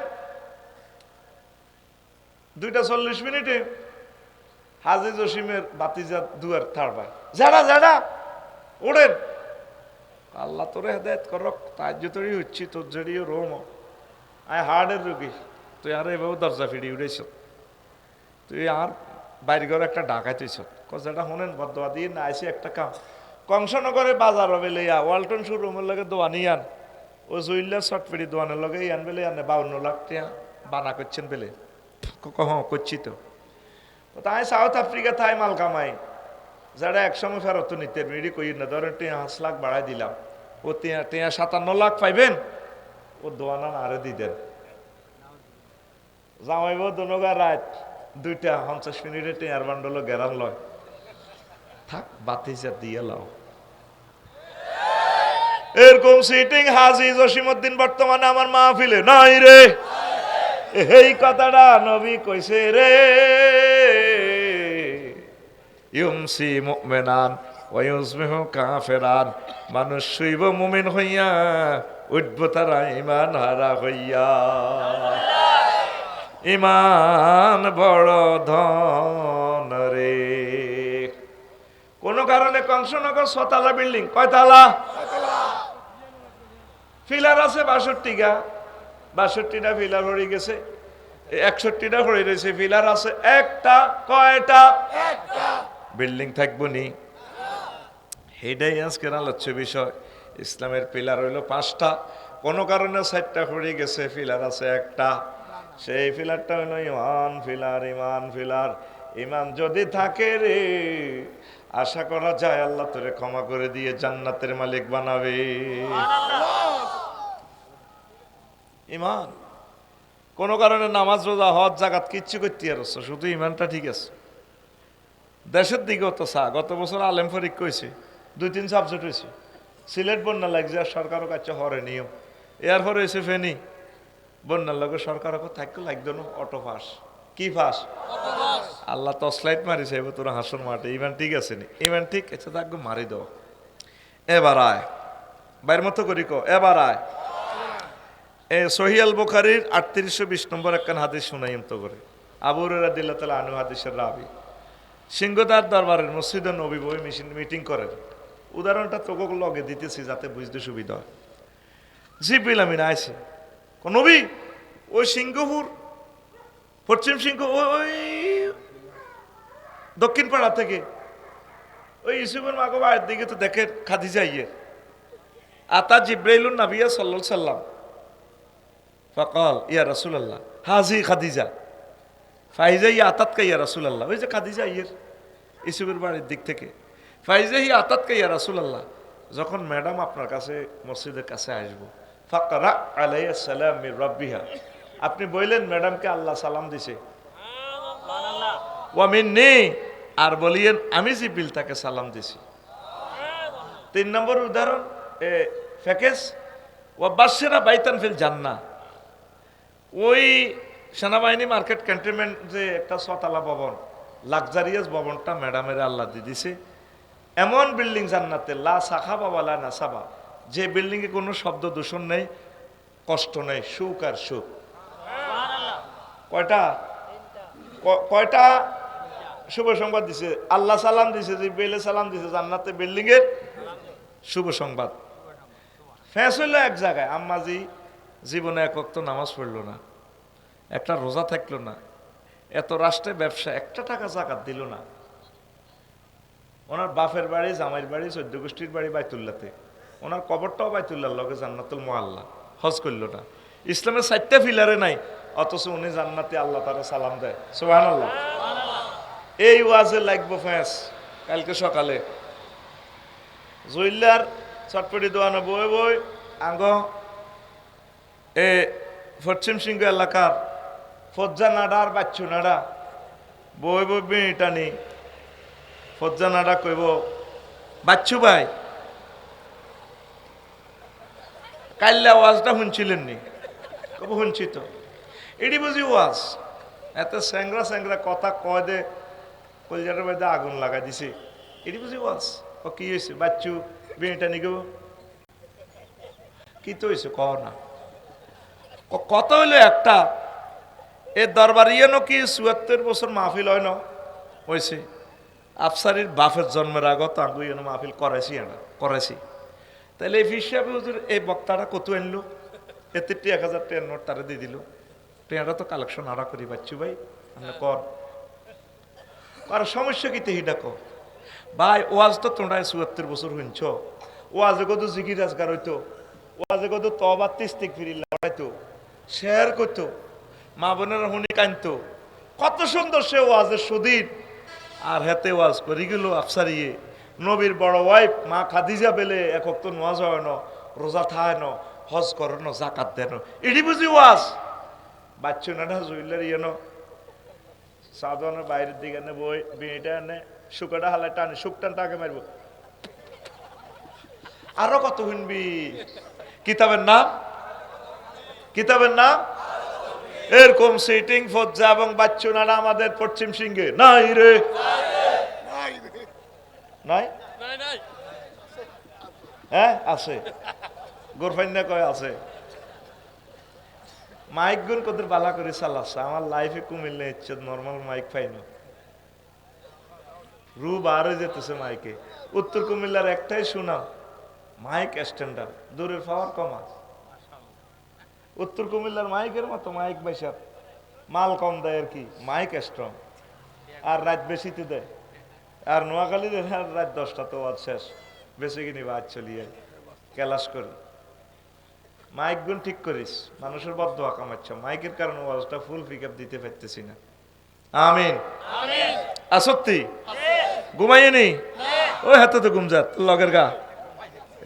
2:40 হাজি জসিমের বাতিজা দুয়ার থাড়বায়, যারা যারা ওড়েন, আল্লাহ তোরে হেদায়েত করক, তাহাজ্জুদই হচ্ছি, তোর জেডিও রোম আয় হার্টের রোগী, তুই আর এভাবে দরজা ফিরিয়ে উঠেছ, তুই আর বাইর ঘরে একটা ডাকাইতেছ, কথাটা শোনেন বদোয়া দিয়ে না আইসি একটা কাম, কংসনগরে বাজার হবে লইয়া ওয়ালটন শোরুমের লগে দোয়ানি আন, ও জুইল্লা শর্টফেরি দোয়ানের লগে আন বেলে আনে 52 লাখ টাকা বানা করছেন বেলে, হ্যাঁ করছি তো, তাই সাউথ আফ্রিকা তাই মাল কামাই, যারা একসময় ফেরত নিতে মিড়ি কই না, ধরেন 5 লাখ বাড়াই দিলাম, ও 57 লাখ পাইবেন, ও দোয়ানা আরে দি দেন, জামাইব দনগা রাত 2:50 টেয়ার বান্ডল গেরান লয়, থাক বাতিজা দিয়ে লাও। এরকম সিটিং হাজি জসিমউদ্দিন বর্তমানে আমার মাহফিলে নাই রে, এই কথাটা নবী কইছে রে, ইউমসি মুমিনান ওয়া ইউসবিহু কাফিরান, মানুষ শুইব মুমিন হইয়া, উঠব তারা ঈমান হারা হইয়া। ঈমান বড় ধন রে। কোন কারণে কংসনগর 6 তলা বিল্ডিং, কয় তালা? ফিলার আছে 62টা, 62টা ফিলার হয়ে গেছে, 61টা হয়ে রয়েছে, ফিলার আছে একটা, কয়টা? একটা। বিল্ডিং থাকবো নি, এইটাই আজকের আলোচ্য বিষয়। ইসলামের পিলার হইল 5টা, কোনো কারণে 4টা হয়ে গেছে, ফিলার আছে একটা, সেই ফিলারটা হইল ইমান ফিলার, ইমান ফিলার। ইমান যদি থাকে রে, আশা করা যায় আল্লাহ তোরে ক্ষমা করে দিয়ে জান্নাতের মালিক বানাবে। ইমান, কোন কারণে নামাজ রোজা হজ জাকাত কিচ্ছু করতে পারছো, শুধু ইমানটা ঠিক আছে। দেশের দিকেও তো চা, গত বছর আলেম ফরিক কইছে 2-3 সাবজেক্ট হয়েছে, সিলেট বন্যা লাগছে আর সরকারও কাছে হরে নিয়ম, এরপর হয়েছে ফেনি বন্যার লগে সরকারও থাকতে লাগতো না, অটো ফাঁস, কি ফাঁস? আল্লাহ তসলাইট মারিছে এবার তোরা হাসন মাঠে, ইমান ঠিক আছে নি? ইমান ঠিক আছে, থাকবো মারি দাও। এবার আয় বাইর মতো করি কো এবার আয়। এ সহিহ আল বুখারীর 3820 নম্বর একখান হাদিস শুনাইম তো করে। আবু হুরায়রা রাদিয়াল্লাহু তাআলা আনহু হাদিসের রাবি। সিংহদার দরবারের মসজিদে নবী বই মিটিং করেন। উদাহরণটা তোকে লগে দিতেছি যাতে বুঝতে সুবিধা হয়। জিবরিল আমিন আইছে, নবী ওই সিংহপুর পশ্চিম সিংহ ওই দক্ষিণ পাড়া থেকে ওই ইউসুফের মাগো বাড়ির দিকে তো দেখে খাদিজা ইয়ে আতা জিব্রাইলুন নাবিয়া সাল্লাল্লাহু আলাইহি সাল্লাম ফাকাল ইয়া রাসূলুল্লাহ হাজি খাদিজা ফাইজা ইয়া আতাতকা ইয়া রাসূলুল্লাহ। ওই যে খাদিজা ইয়ের ইউসুফের বাড়ির দিক থেকে ফাইজা ইয়া আতাতকা ইয়া রাসূলুল্লাহ। যখন ম্যাডাম আপনার কাছে মসজিদের কাছে আসবো ফাকরা আলাইহিস সালাম মির রাব্বিহা, আপনি বললেন ম্যাডামকে আল্লাহ সালাম দিছে ওয়া মিন্নি, আর বলিয়েন আমি জিব্রিল তাকে সালাম দিছি। 3 নম্বর উদাহরণ ফেকেস ওয়া বাশশিরা বাইতান ফিল জান্নাহ। ওই সেনাবাহিনী মার্কেট ক্যান্টনমেন্ট যে একটা 6 তলা ভবন লাক্সারিয়াস ভবনটা ম্যাডামের আল্লাহ দিয়ে দিছে। এমন বিল্ডিং জান্নাতে লা সাখাবা ওয়ালা নাসাবা, যে বিল্ডিং এ কোনো শব্দ দূষণ নেই, কষ্ট নেই, সুখ আর সুখ। কয়টা কয়টা শুভ সংবাদ দিছে, আল্লাহ সালাম দিছে, জিব্রাইল সালাম দিছে, জান্নাতে বিল্ডিং এর শুভ সংবাদ। ফেস হইলো এক জায়গায়, আম্মাজি জীবনে এক ওয়াক্ত নামাজ পড়লো না, একটা রোজা থাকলো না, এত রাষ্ট্রে ব্যবসা, একটা টাকা জাকাত দিল না। ওনার বাপের বাড়ি, জামাইয়ের বাড়ি, 14 গোষ্ঠীর বাড়ি বাইতুল্লাহতে, ওনার কবরটাও বাইতুল্লাহর লগে জান্নাতুল মুআল্লা, হজ করলো না। ইসলামের 4টা ফিলারে নাই, অথচ উনি জান্নাতে আল্লাহ তাআলা সালাম দেয়। সুবহানাল্লাহ। এই ওয়াজে লাগবো ফেস কালকে সকালে জুইল্লার চটপটি দোয়ানো বই বই আঙ্গ এ পশ্চিম সিংহ এলাকার ফজ্জা নাডা আর বাচ্চু নাডা বই বই বিটানি ফজ্জা নাডা কইব বাচ্চু ভাই কাল্লা ওয়াজটা শুনছিলেন নি? কব শুনছি তো। এটি বুঝি ওয়াজ, এত স্যাংরা স্যাংরা কথা কয় দে কলজাটার মধ্যে আগুন লাগাই দিছে। এটি বুঝি ওয়াজ। ও কি হয়েছে বাচ্চু বিটা নিগো কি তো হয়েছে কহ না। কত হইলো একটা এ দরবার ইয়ে কি ৭৪ বছর মাহফিল হয় না হয়েছে। আফসারির বাপের জন্মের আগত আঙ্গু ইয়ে মাহফিল করাইছি না করাইছি। তাহলে এই ফির সাহেব হুজুর এই বক্তাটা কত আনলো, এতে 1000 টাকার নোট তারা দিয়ে দিল। টেয়ারা তো কালেকশন আড়া করি বাচ্চু ভাই কর আর সমস্যা কি তেহিটা কো ভাই। ওয়াজ তো তোমরা ৭৪ বছর শুনছ, ওয়াজে কত জিকির আজগার হইতো, ওয়াজে কত তওবা ইস্তিগফার লড়াইতো, শেয়ার করতো, মা বোনেরা হুনি কানতো, কত সুন্দর সে ওয়াজের সুদিন। আর হেতে ওয়াজ করি গেল আফসারিয়ে নবীর বড় ওয়াইফ মা খাদিজা বেলে এক ওয়াক্ত নামাজ হয় না, রোজা থায় না, হজ করে না, যাকাত দেয় না। এটি বুঝি ওয়াজ। বাচ্চু নাটা জুইলার ইয়ে ন সাধারণের বাইরের দিকে এনে বই বিটা এনে শুকাটা হালাই টানে, শুক টানটা আগে মারবো। আরো কত শুনবি। কিতাবের নাম, কিতাবের নাম এরকম সিটিং ফজ্জা এবং বাচ্চু নানা আমাদের পশ্চিম সিংহে নাই রে, নাই হ্যাঁ আছে, গোরফাইন্যা কয় আছে। মাইক গুন কত বালা করে চালাচ্ছে। আমার লাইফে কুমিল্লা ইচ্ছে নর্মাল মাইক পাইনি, রু বার হয়ে যেতেছে মাইকে। উত্তর কুমিল্লার একটাই শোনাও মাইক স্ট্যান্ডার্ড, দূরের পাওয়ার কমা। উত্তর কুমিল্লার মাইকের মতো মাইক বাইসার মাল কম দেয় আর কি, মাইক স্ট্রং আর রাত বেশিতে দেয়। আর নোয়াখালী রাত 10টা তো আজ শেষ, বেশি কিনি বাদ চলিয়ে ক্যালাস করি। মাইক গুণ ঠিক করিস, মানুষের বদদোয়া কামাচ্ছ। মাইকের কারণে ওয়াজটা ফুল পিক আপ দিতে পারতেছি না। আমিন আসত্তি ঘুমাইয়ে নি ওই হাতে তো ঘুমজাত লগের গা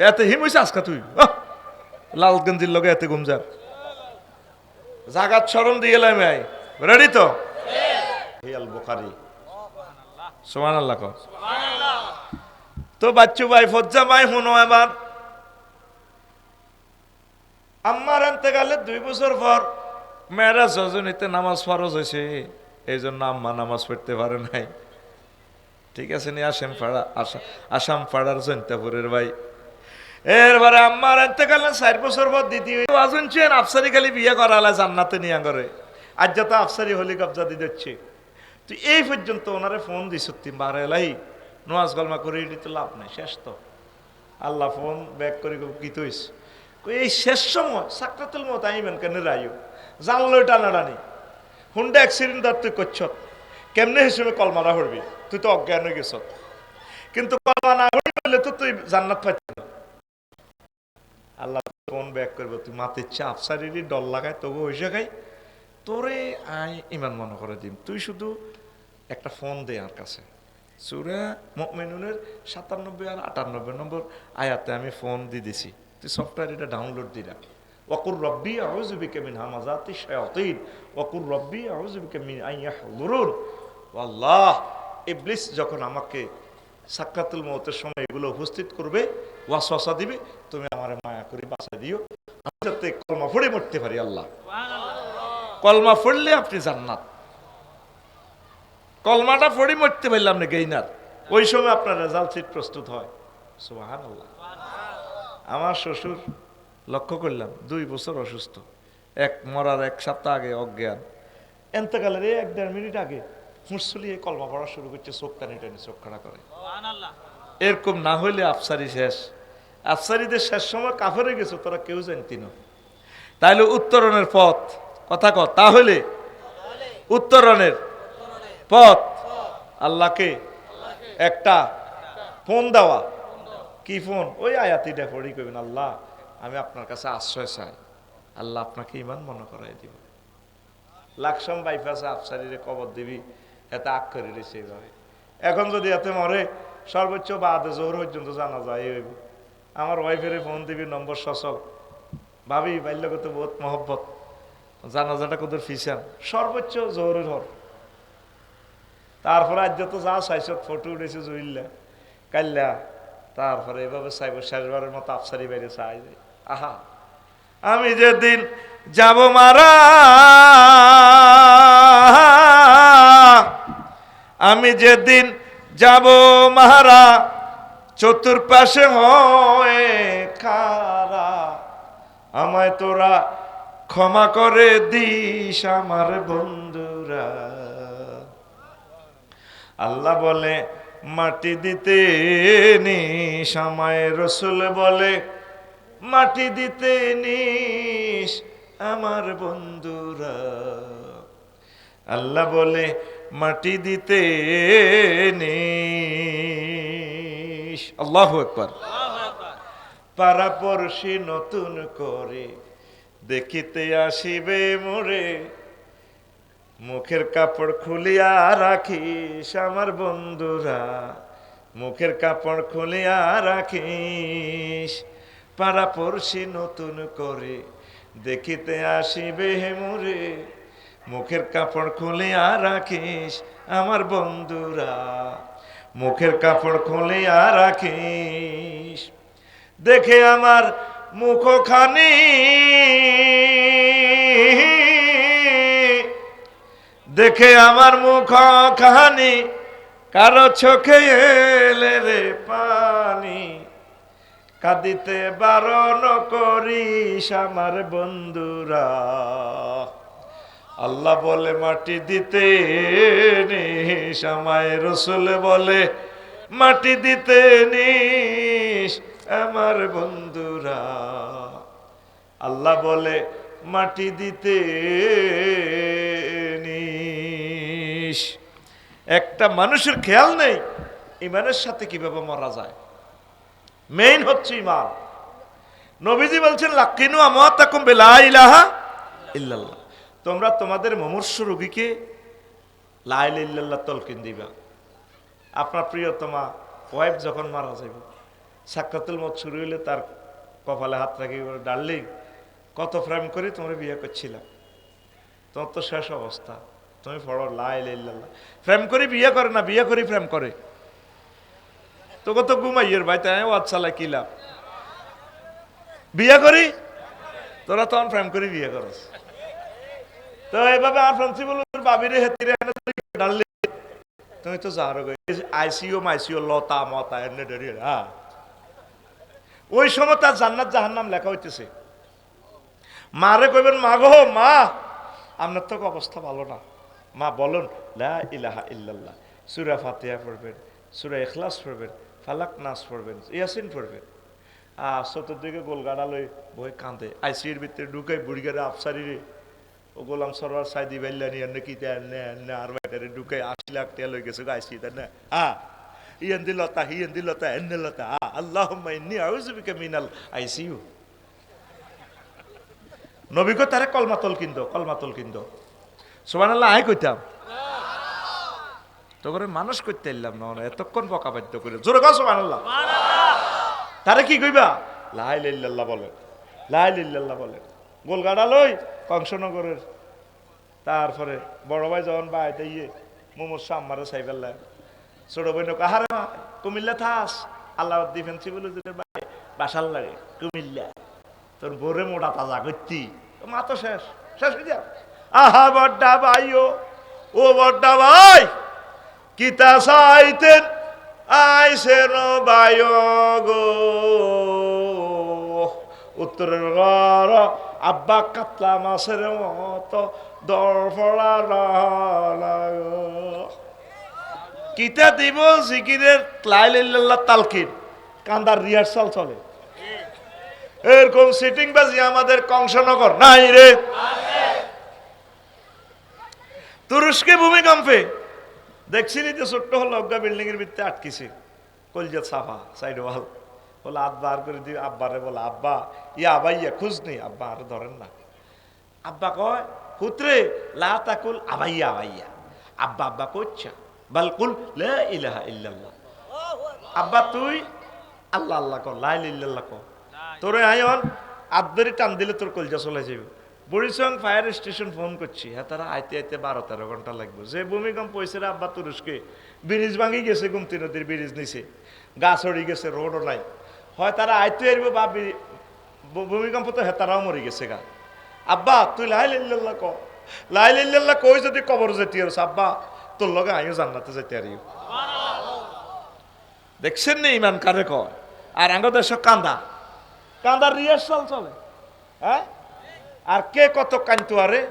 এতে হিম হইছে আজকা তুই লাল গঞ্জির লগে এতে ঘুমজাত জাগাত স্মরণ দিয়ে এলাম। রেডি তো? আল বুখারী সুবহানাল্লাহ কর। তো বাচ্চু ভাই ফজ্জা ভাই শুনো এবার আম্মার এতেকালে 2 বছর পর মেয়েরাজ রজনীতে নামাজ ফরজ হয়েছে, এই জন্য আম্মা নামাজ পড়তে পারে নাই। ঠিক আছে নি আসাম পাড়া আসাম পাড়ার জৈন্তাপুরের ভাই এরপরে আম্মার এতেকালে 4 বছর পর দ্বিতীয় ওয়াজ শুনছেন আফসারি খালি বিয়ে করালে জান্নাতে নিয়ে করে আজ যত আফসারি হলি কবজা দিয়ে দিচ্ছে। তুই এই পর্যন্ত ওনারে ফোন দিস তুই বারে লাই নোয়াজ গলমা করে দিতে লাভ নাই, শেষ তো। আল্লাহ ফোন ব্যাক করে কি তৈস এই শেষ সময় সাকরাতুল মত আইবেন কেন রাইও জানলো টানাটানি হুন্ডা অ্যাক্সিডেন্ট আর তুই করছ কেমনে হিসেবে কলমারা হরবি, তুই তো অজ্ঞান হয়ে গেছ। কিন্তু কলমা না হইলে তো তুই জান্নাত পাইতি না। আল্লাহ ফোন ব্যাক করবো তুই মাতির চাপ সারিরি ডল লাগায় তবু হইসে খাই তোরে আই ইমান মনে করে দিম, তুই শুধু একটা ফোন দে আর কাছে। সূরা মুমিনুনের 97 আর 98 নম্বর আয়াতে আমি ফোন দিয়ে দিছি, তুই সফটওয়্যার এটা ডাউনলোড দিলা। ওয়াকুর রব্বি আউযু বিকা মিন হামাযাতিশ শায়াতিন ওয়াকুর রব্বি আউযু বিকা মিন আন ইয়াহযুরুন। আল্লাহ ইবলিস যখন আমাকে সাকরাতুল মউতের সময় এগুলো উপস্থিত করবে, ওয়াসওয়াসা দিবে, তুমি আমারে মায়া করে বাঁচাই দিও, আমি যাতে কলমা পড়ে মরতে পারি। আল্লাহ কলমা পড়লে আপনি জান্নাত, কলমাটা পড়ে মরতে পারলাম না গেইনার, ওই সময় আপনার রেজাল্ট সিট প্রস্তুত হয়। সুবহানাল্লাহ। আমার শ্বশুর লক্ষ্য করলাম 2 বছর অসুস্থ, মরার 1 সপ্তাহ আগে অজ্ঞান, এন্তকালের 1-1.5 মিনিট আগে মুসলিয়ে কলমা পড়া শুরু করছে, চোখ টানি টানি চোখ খাড়া করে। এরকম না হইলে আফসারি শেষ। আফসারিদের শেষ সময় কাফেরে গেছে তোরা কেউ জানতি না। তাইলে উত্তরণের পথ কথা কর, তাহলে উত্তরণের পথ আল্লাহকে একটা ফোন দেওয়া। কি ফোন? ওই আয়াতিটা পড়ি কইবেন আল্লাহ আমি আপনার কাছে আশ্রয় চাই, আল্লাহ আপনাকে ইমান মনে করাই দিব। লাকসাম বাইপাসে আফসারিরে কবর দিবি, এতে আগ করে রয়েছে এইভাবে। এখন যদি এতে মরে সর্বোচ্চ বাদে জোহর পর্যন্ত জানা যায় হইব। আমার ওয়াইফের ফোন দিবি নম্বর সচল, ভাবি বাল্যগত বহুত মহব্বত, জানাজাটা কত ফিসান, সর্বোচ্চ জোহরের হর। তারপরে আজ যত যা চাইছ ফটো উঠেছে জুইল্লা কাল্লা, তারপরে এভাবে চাইব শেষবারের মতো আফসারি বাইরে চাই। আহা আমি যেদিন যাব মারা, আমি যেদিন যাব মারা, চতুর্পাশে হয়ে খারা, আমায় তোরা ক্ষমা করে দিস আমার বন্ধুরা। আল্লাহ বলে মাটি দিতে নিস, আমায় রসুল বলে মাটি দিতে নিস আমার বন্ধুরা। আল্লাহ বলে মাটি দিতে নিস। আল্লাহু আকবার। পারাপড়শি নতুন করে দেখিতে আসিবে মোরে, মুখের কাপড় খুলিয়া রাখিস আমার বন্ধুরা, মুখের কাপড় খুলিয়া রাখিস। পারাপড়শি নতুন করে দেখিতে আসিবে মোরে, মুখের কাপড় খুলিয়া রাখিস আমার বন্ধুরা, মুখের কাপড় খুলিয়া রাখিস। দেখে আমার মুখখানি, দেখে আমার মুখখানি, কারো চোখে এলে রে পানি, কাঁদিতে বারণ করিস আমার বন্ধুরা। আল্লাহ বলে মাটি দিতে নিস, আমায় রসুল বলে মাটি দিতে নিস আমার বন্ধুরা। আল্লাহ বলে মাটি দিতে নিস। একটা মানুষের খেয়াল নেই ইমানের সাথে কিভাবে মারা যায়। মেইন হচ্ছে ইমান। নবীজি বলছেন লাকিনু আমাতাকুম বিলা ইলাহা ইল্লাল্লাহ, তোমরা তোমাদের মুমূর্ষু রোগীকে লা ইলাহা ইল্লাল্লাহ তলকিন দিবা। আপনার প্রিয়তমা ওয়াইফ যখন মারা যাইব, সাকরাতুল মউত শুরু হইলে তার কপালে হাত রাখি, ডার্লিং কত প্রেম করে তোমরা বিয়ে করছিলাম, তোমার তো শেষ অবস্থা, তুমি পড়ো লা ইলাহা ইল্লাল্লাহ। প্রেম করে বিয়ে করে না, বিয়ে করে প্রেম করে। তো কত ঘুমাইয়ের ভাই, তাই ও আচ্ছা কিলাম বিয়ে করি, তোরা তখন প্রেম করে বিয়ে করস। তো এইভাবে আমার প্রিন্সিপাল বাবিরে হেতিরে ডাললে তুমি তো যাও আইসিও মাইসিও লতা মতা এনে ডেরি। হ্যাঁ ওই সময় তার জান্নাত জাহান্নাম লেখা হইতেছে। মারে কইবেন, মা গো মা, আপনার তো অবস্থা ভালো না, মা বলুন লা ইলাহা ইল্লাল্লাহ, সূরা ফাতিহা পড়বেন, সূরা ইখলাস পড়বেন, ফালাক নাস পড়বেন, ইয়াসিন পড়বেন। চতুর্দিকে গোলগাড়া লই বই কাঁদে, আইসির ভিতরে ঢুকাই বুড়িগারে আফসারি রে, ও গোলাম সরোয়ার সাইদি বাইল্লানি এনে কি আর ব্যাটারে ঢুকাই 80 লাখ টাকা লই গেছে আইসি, তাই না? ইয়ান দিলতা হিয়ান দিলতা এনে লতা, আল্লাহুম্মা ইন্নী আউযু বিকা মিনাল আইসিইউ। নবী কো তারে কলমাতল কিনতো, কলমাতল কিনতো। সুবহানাল্লাহ। আই কইতাম তো করে মানুষ করতে এলাম না, এতক্ষণ বকা বাধ্য করে জোরে কও সুবহানাল্লাহ। তারে কি কইবা? লা ইলাহা ইল্লাল্লাহ বলে, লা ইলাহা ইল্লাল্লাহ বলে। গোলগাড়া লই কংসনগরের। তারপরে বড় ভাই যখন বাইতে ইয়ে মোমোর সাম্মারে সাইবেল্লা, ছোট ভাই নৌকা হারে মা কুমিল্লা থাস, আল্লাহ ডিফেন্সি বলে বাসার লাগে কুমিল্লা, তোর বোরে মোটা তাজা করতি, মা তো শেষ শেষ হয়ে যাও। আহা বড্ডা ভাইও, ও বড্ডা ভাই কিতা চাইতেন আইসেন ভাই গো, উত্তরের ঘর আব্বা কাতলা মাছের মতো দরফড়া কিতা দিব জিকিরের লা ইলাহা ইল্লাল্লাহ তালকিন, কান্দার রিহার্সাল চলে। এরকম সিটিং বাজি আমাদের কংসনগর নাই রে। তুরস্কে ভূমিকম্পে দেখছিনি যে ছোট্ট হল অজ্ঞা বিল্ডিং এর ভিতরে আটকিছে, কলজা সাফা সাইড ওয়াল, বলে হাত বার করে দিয়ে আব্বারে বলে, আব্বা ইয়া আবাইয়া খুঁজ নেই, আব্বা আর ধরেন না। আব্বা কয়, পুত্রে লা তাকুল আবাইয়া আবাইয়া, আব্বা আব্বা কইছা বাল কুল লা ইলাহা ইল্লাল্লাহ। আব্বা তুই আল্লাহ আল্লাহ কর, লা ইলাহা ইল্লাল্লাহ কর। তোরে আয়ন আব্দরি টান দিলে তোর কলজা চলে যাবে। বরিশং ফায়ার স্টেশন ফোন করছি, হ্যাঁ তারা আইতে আইতে 12-13 ঘন্টা লাগবে। যে ভূমিকম্প হয়েছে রে আব্বা তুরস্কে, ব্রিজ ভাঙি গেছে, গুমতি নদীর ব্রিজ নিচে, গাছ হড়ি গেছে, রোডও নাই। হয় তারা আইতে আসবে বা ভূমিকম্প তো হেতারাও মরে গেছে গা। আব্বা তুই লা ইলাহা ইল্লাল্লাহ ক, লা ইলাহা ইল্লাল্লাহ কই যদি কবর যেতে আর আব্বা তোর লগে আমিও জান্নাতে যেতে আর। দেখছেন নি ইমান কারে কয়। আর আঙ্গ দেশ কান্দা, কান্দার রিহার্সাল চলে। হ্যাঁ, আর কে কত কান্দতো আরে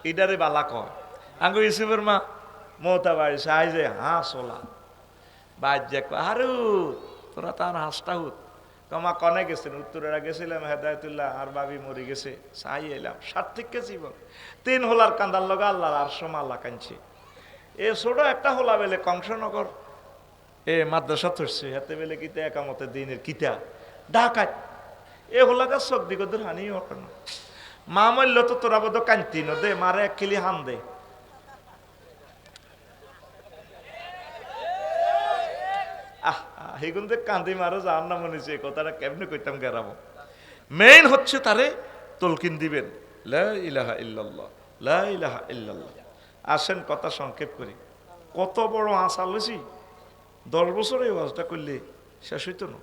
ইডারে বালা কয়। আঙ্গ ইসুফের মা মমতা বাড়ি সাই যে হাঁস ওলা বাদ যে আরু তোরা তার হাঁসটা হুত কমা কনে গেছেন, উত্তরেরা গেছিলাম হেদায়তুল্লাহ আর বাবি মরি গেছে, চাই এলাম সার্থিককে জীবন 3 হোলার কান্দার লগা আল্লাহর আর সমা আল্লাহ কাঁদছে। এ ছোট একটা হোলা বেলে কংসনগর এ মাদ্রাসা ধরছে, হাতে বেলে কিতা একামতে দিনের কিতা ডাকাত এ হোলাকা চোখ দিগদের হানি হতো না। মা মল্য তো তোরা বোধ কান্তি ন দে মারে এক কিলি হান দে। হেগুন যে কান্দি মারো যার না মনে হচ্ছে, কথাটা কেমনে কইতাম গেরাবো। মেইন হচ্ছে তারে তলকিন দিবেন লা ইলাহা ইল্লাল্লাহ, লা ইলাহা ইল্লাল্লাহ। আসেন কথা সংক্ষেপ করি, কত বড় আশা লইছি, 10 বছর এই ওয়াজটা করলে শেষ হইতো না।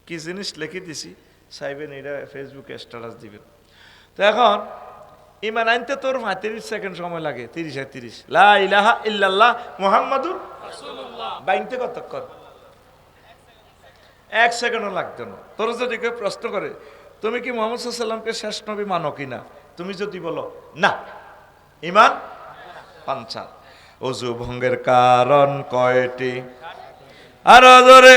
কি জিনিস লিখে দিছি চাইবেন, এটা ফেসবুকে স্ট্যাটাস দিবেন। তো এখন ইমান আনতে তোর 35 সেকেন্ড সময় লাগে, 30 লা ইলাহা ইল্লাল্লাহ মুহাম্মাদুর রাসূলুল্লাহ বাইনতে কতক্ষণ? 1 সেকেন্ডও লাগতো না। তোর যদি কেউ প্রশ্ন করে তুমি কি মুহাম্মদ সাল্লাল্লাহু আলাইহি সাল্লামকে শেষ নবী মানো কিনা, তুমি যদি বলো না, ইমান পাঞ্চা। ওযু ভঙ্গের কারণ কয়টি? আর জোরে।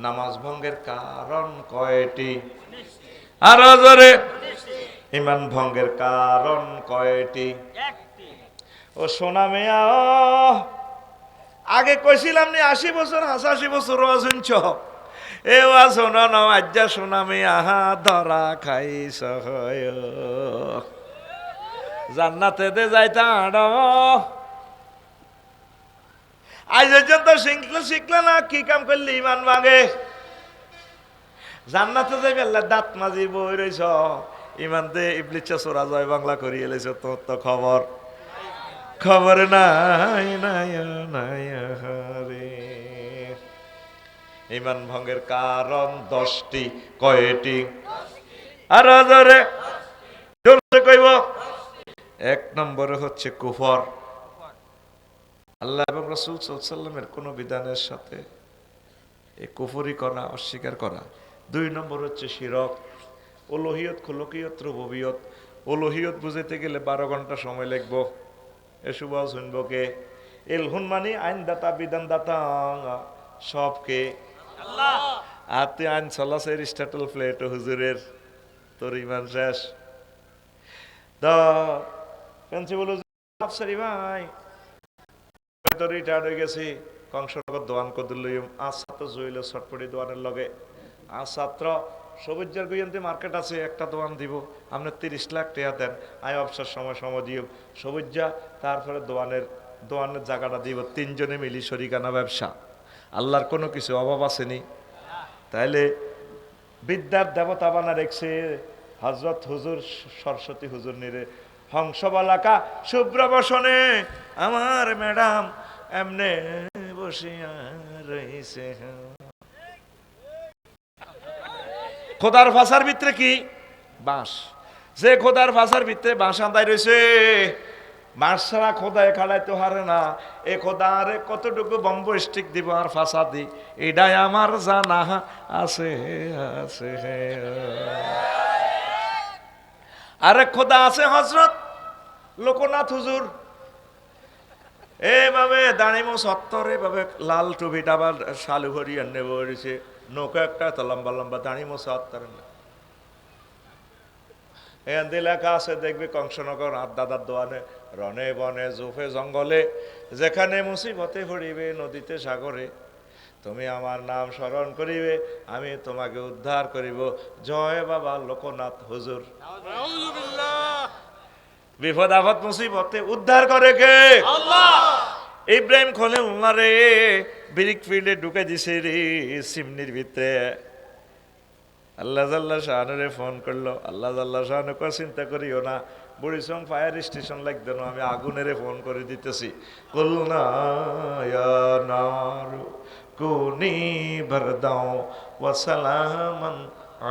নামাজ ভঙ্গের কারণ কয়টি? আর জোরে। ইমান ভঙ্গের কারণ কয়টি? ও সোনা মেয়া, আগে কইছিলাম নি 80 বছর 85 বছর শুনছ, এ ওয়া শোনা না আজ্জা সোনা মেয়া ধরা খাইছ জান্নাতে দে যাইতা আজ পর্যন্ত শিখলে না, কি কাম করলে ইমান ভাঙে? জান্নাতে যাইবে দাঁত মাজি বই রইছ, ইমান দে ইবলিচ্ছা চোরা জয় বাংলা করি এলেছ, তোর তো খবর খবর নাই নাই নাই রে। ইমান ভঙ্গের কারণ 10টি, কয়টি? আর জোরে জোরে কইব। 1 নম্বরে হচ্ছে কুফর, আল্লাহ এবং রাসূল সাল্লাল্লাহু আলাইহি ওয়াসাল্লামের কোন বিধানের সাথে এই কুফরি করা, অস্বীকার করা। 2 নম্বর হচ্ছে শিরক। উলুহিয়ত, খুলুকিয়ত, রুবুবিয়ত। উলুহিয়ত বুঝাইতে গেলে 12 ঘন্টা সময় লাগবো। এসব শুনব কে? এলহুন মানে আইনদাতা, বিধানদাতা, সবকে আল্লাহ। আর তুই আইন চলাছে এরিস্টটল প্লেটো হুজুরের, তোর ইমান শেষ। প্রিন্সিপাল আফসারি ভাই তো রিটায়ার্ড হয়ে গেছি, কংসনগর দোয়ান কদুল্লইম আজ ছাত্র জইল ছটপটি দোয়ানের লগে। আজ ছাত্র সবুজের গুইয়ান্তে মার্কেট আছে, একটা দোয়ান দিব, আপনার 30 লাখ টাকা দেন, আয় অবসর সময় সময় দিও সবুজা। তারপরে দোয়ানের জায়গাটা দিব, 3 জনে মিলি শরিকানা ব্যবসা। আল্লাহর কোনো কিছু অভাব আসেনি। তাইলে বিদ্যার দেবতা বানা রেখছে হজরত হুজুর সরস্বতী হুজুর নিরে। হংসবালাকা শুভ্র বসনে আমার ম্যাডাম এমনে বসিয়া রইছে। খোদার ভাষার ভিতরে কি বাঁশ, যে খোদার ভাষার ভিতরে বাঁশ আদায় রয়েছে, বাঁশ ছাড়া খোদায় খাড়াইতে হারে না। এ খোদা আরে কতটুকু বম্ব স্টিক দিব আর ফাঁসা দি, এটাই আমার জানা আছে আছে। আরেক খোদা আছে হজরত লোকনাথ হুজুর, এইভাবে দাঁড়িমো সত্তর, এভাবে লাল টুপিটা আবার শালু ভরি এনে বসেছে, নৌকা একটা তো লম্বা লম্বা দাঁড়িমো সত্তর। এখান দিয়ে লেখা আছে দেখবে কংসনগর আর দাদার দোয়ানে, রনে বনে জুফে জঙ্গলে, যেখানে মুসিবতে পড়িবে নদীতে সাগরে, তুমি আমার নাম স্মরণ করিবে, আমি তোমাকে উদ্ধার করিব। জয় বাবা লোকনাথ হুজুর। বিপদ আপদ মুসিবতে উদ্ধার করে কে? আল্লাহ। ইব্রাহিম খলিলুল্লাহ রে ব্রিক ফিল্ডে ঢুকে দিছে রে সিমনির ভিতরে। আল্লাহ জাল্লা শাহানুরে ফোন করলো, আল্লাহ জাল্লা শাহানু কো চিন্তা করিও না, বুড়িচং ফায়ার স্টেশন লাগবে না, আমি আগুনেরে ফোন করে দিতেছি। কুলনা ইয়া নারু কুনি বারদাও ওয়া সালামান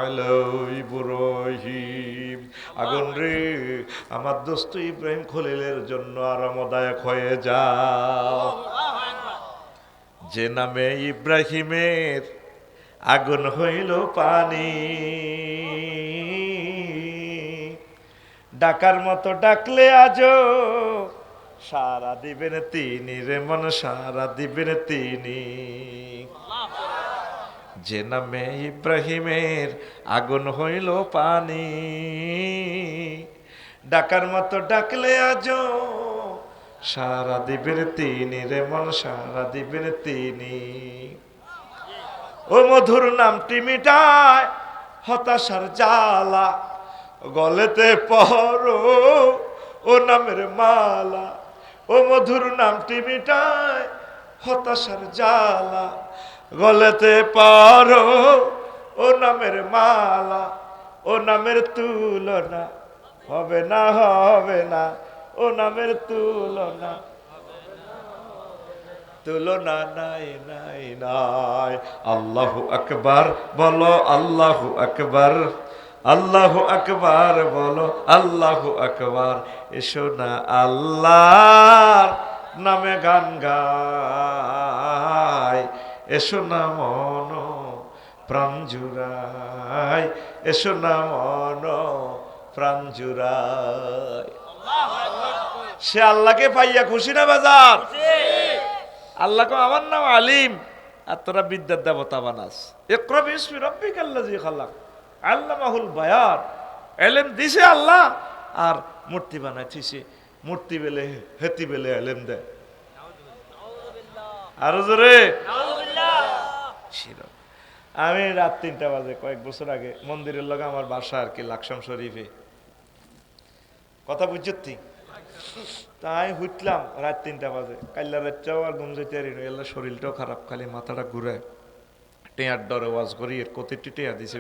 আলা ইব্রাহিম। আগুন রে আমার দোস্ত ইব্রাহিম খলিলের জন্য আরামদায়ক হয়ে যাও। যে নামে ইব্রাহিমের আগুন হইল পানি, ডাকার মতো ডাকলে আজো সারা দিবেন তিনি রে মন, সারা দিবেন তিনি। যে নামে ইব্রাহিমের আগুন হইল পানি, ডাকার মতো ডাকলে আজো সারা দিবেন তিনি রে মন, সারা দিবেন তিনি। ও মধুর নামটি মিটায় হতাশার জ্বালা, গলেতে পরো ও নামের মালা। ও মধুর নামটি মিটায় হতাশার জ্বালা, গলেতে পরো ও নামের মালা। ও নামের তুলনা হবে না, হবে না, ও নামের তুলনা, তুলনা নাই নাই নাই। আল্লাহু আকবার বলো, আল্লাহু আকবার, আল্লাহু আকবার বলো, আল্লাহু আকবার। এসো না আল্লাহর নামে গান গাই, এসো না মন প্রাণ জুড়াই, এসো না মন প্রাণ জুড়াই। সে আল্লাহকে পাইয়া খুশি না বাজার? আল্লাহকে আমার নাম আলিম, আর তোরা বিদ্যার দেবতা বানাস। ইকরা বিসমি রাব্বিকাল্লাযী খালাক আল্লামাহুল বায়ান। এলেম দিছে আল্লাহ আর মূর্তি বানাইছে, মূর্তি বেলে হেতি বেলে এলেম দেয়। আরো জোরে আমি রাত 3টা বাজে কয়েক বছর আগে মন্দিরের লগে আমার বাসা আর কি লাকসাম শরীফে, কথা বুঝছি। তাই হুটলাম রাত 3টা বাজে, কাল্লা রাতটাও আর ঘুম যেতে পারি না, শরীরটাও খারাপ, খালি মাথাটা ঘুরে। টেয়ার ডরে ওয়াজ করি, এর কতটি টেয়া দিছে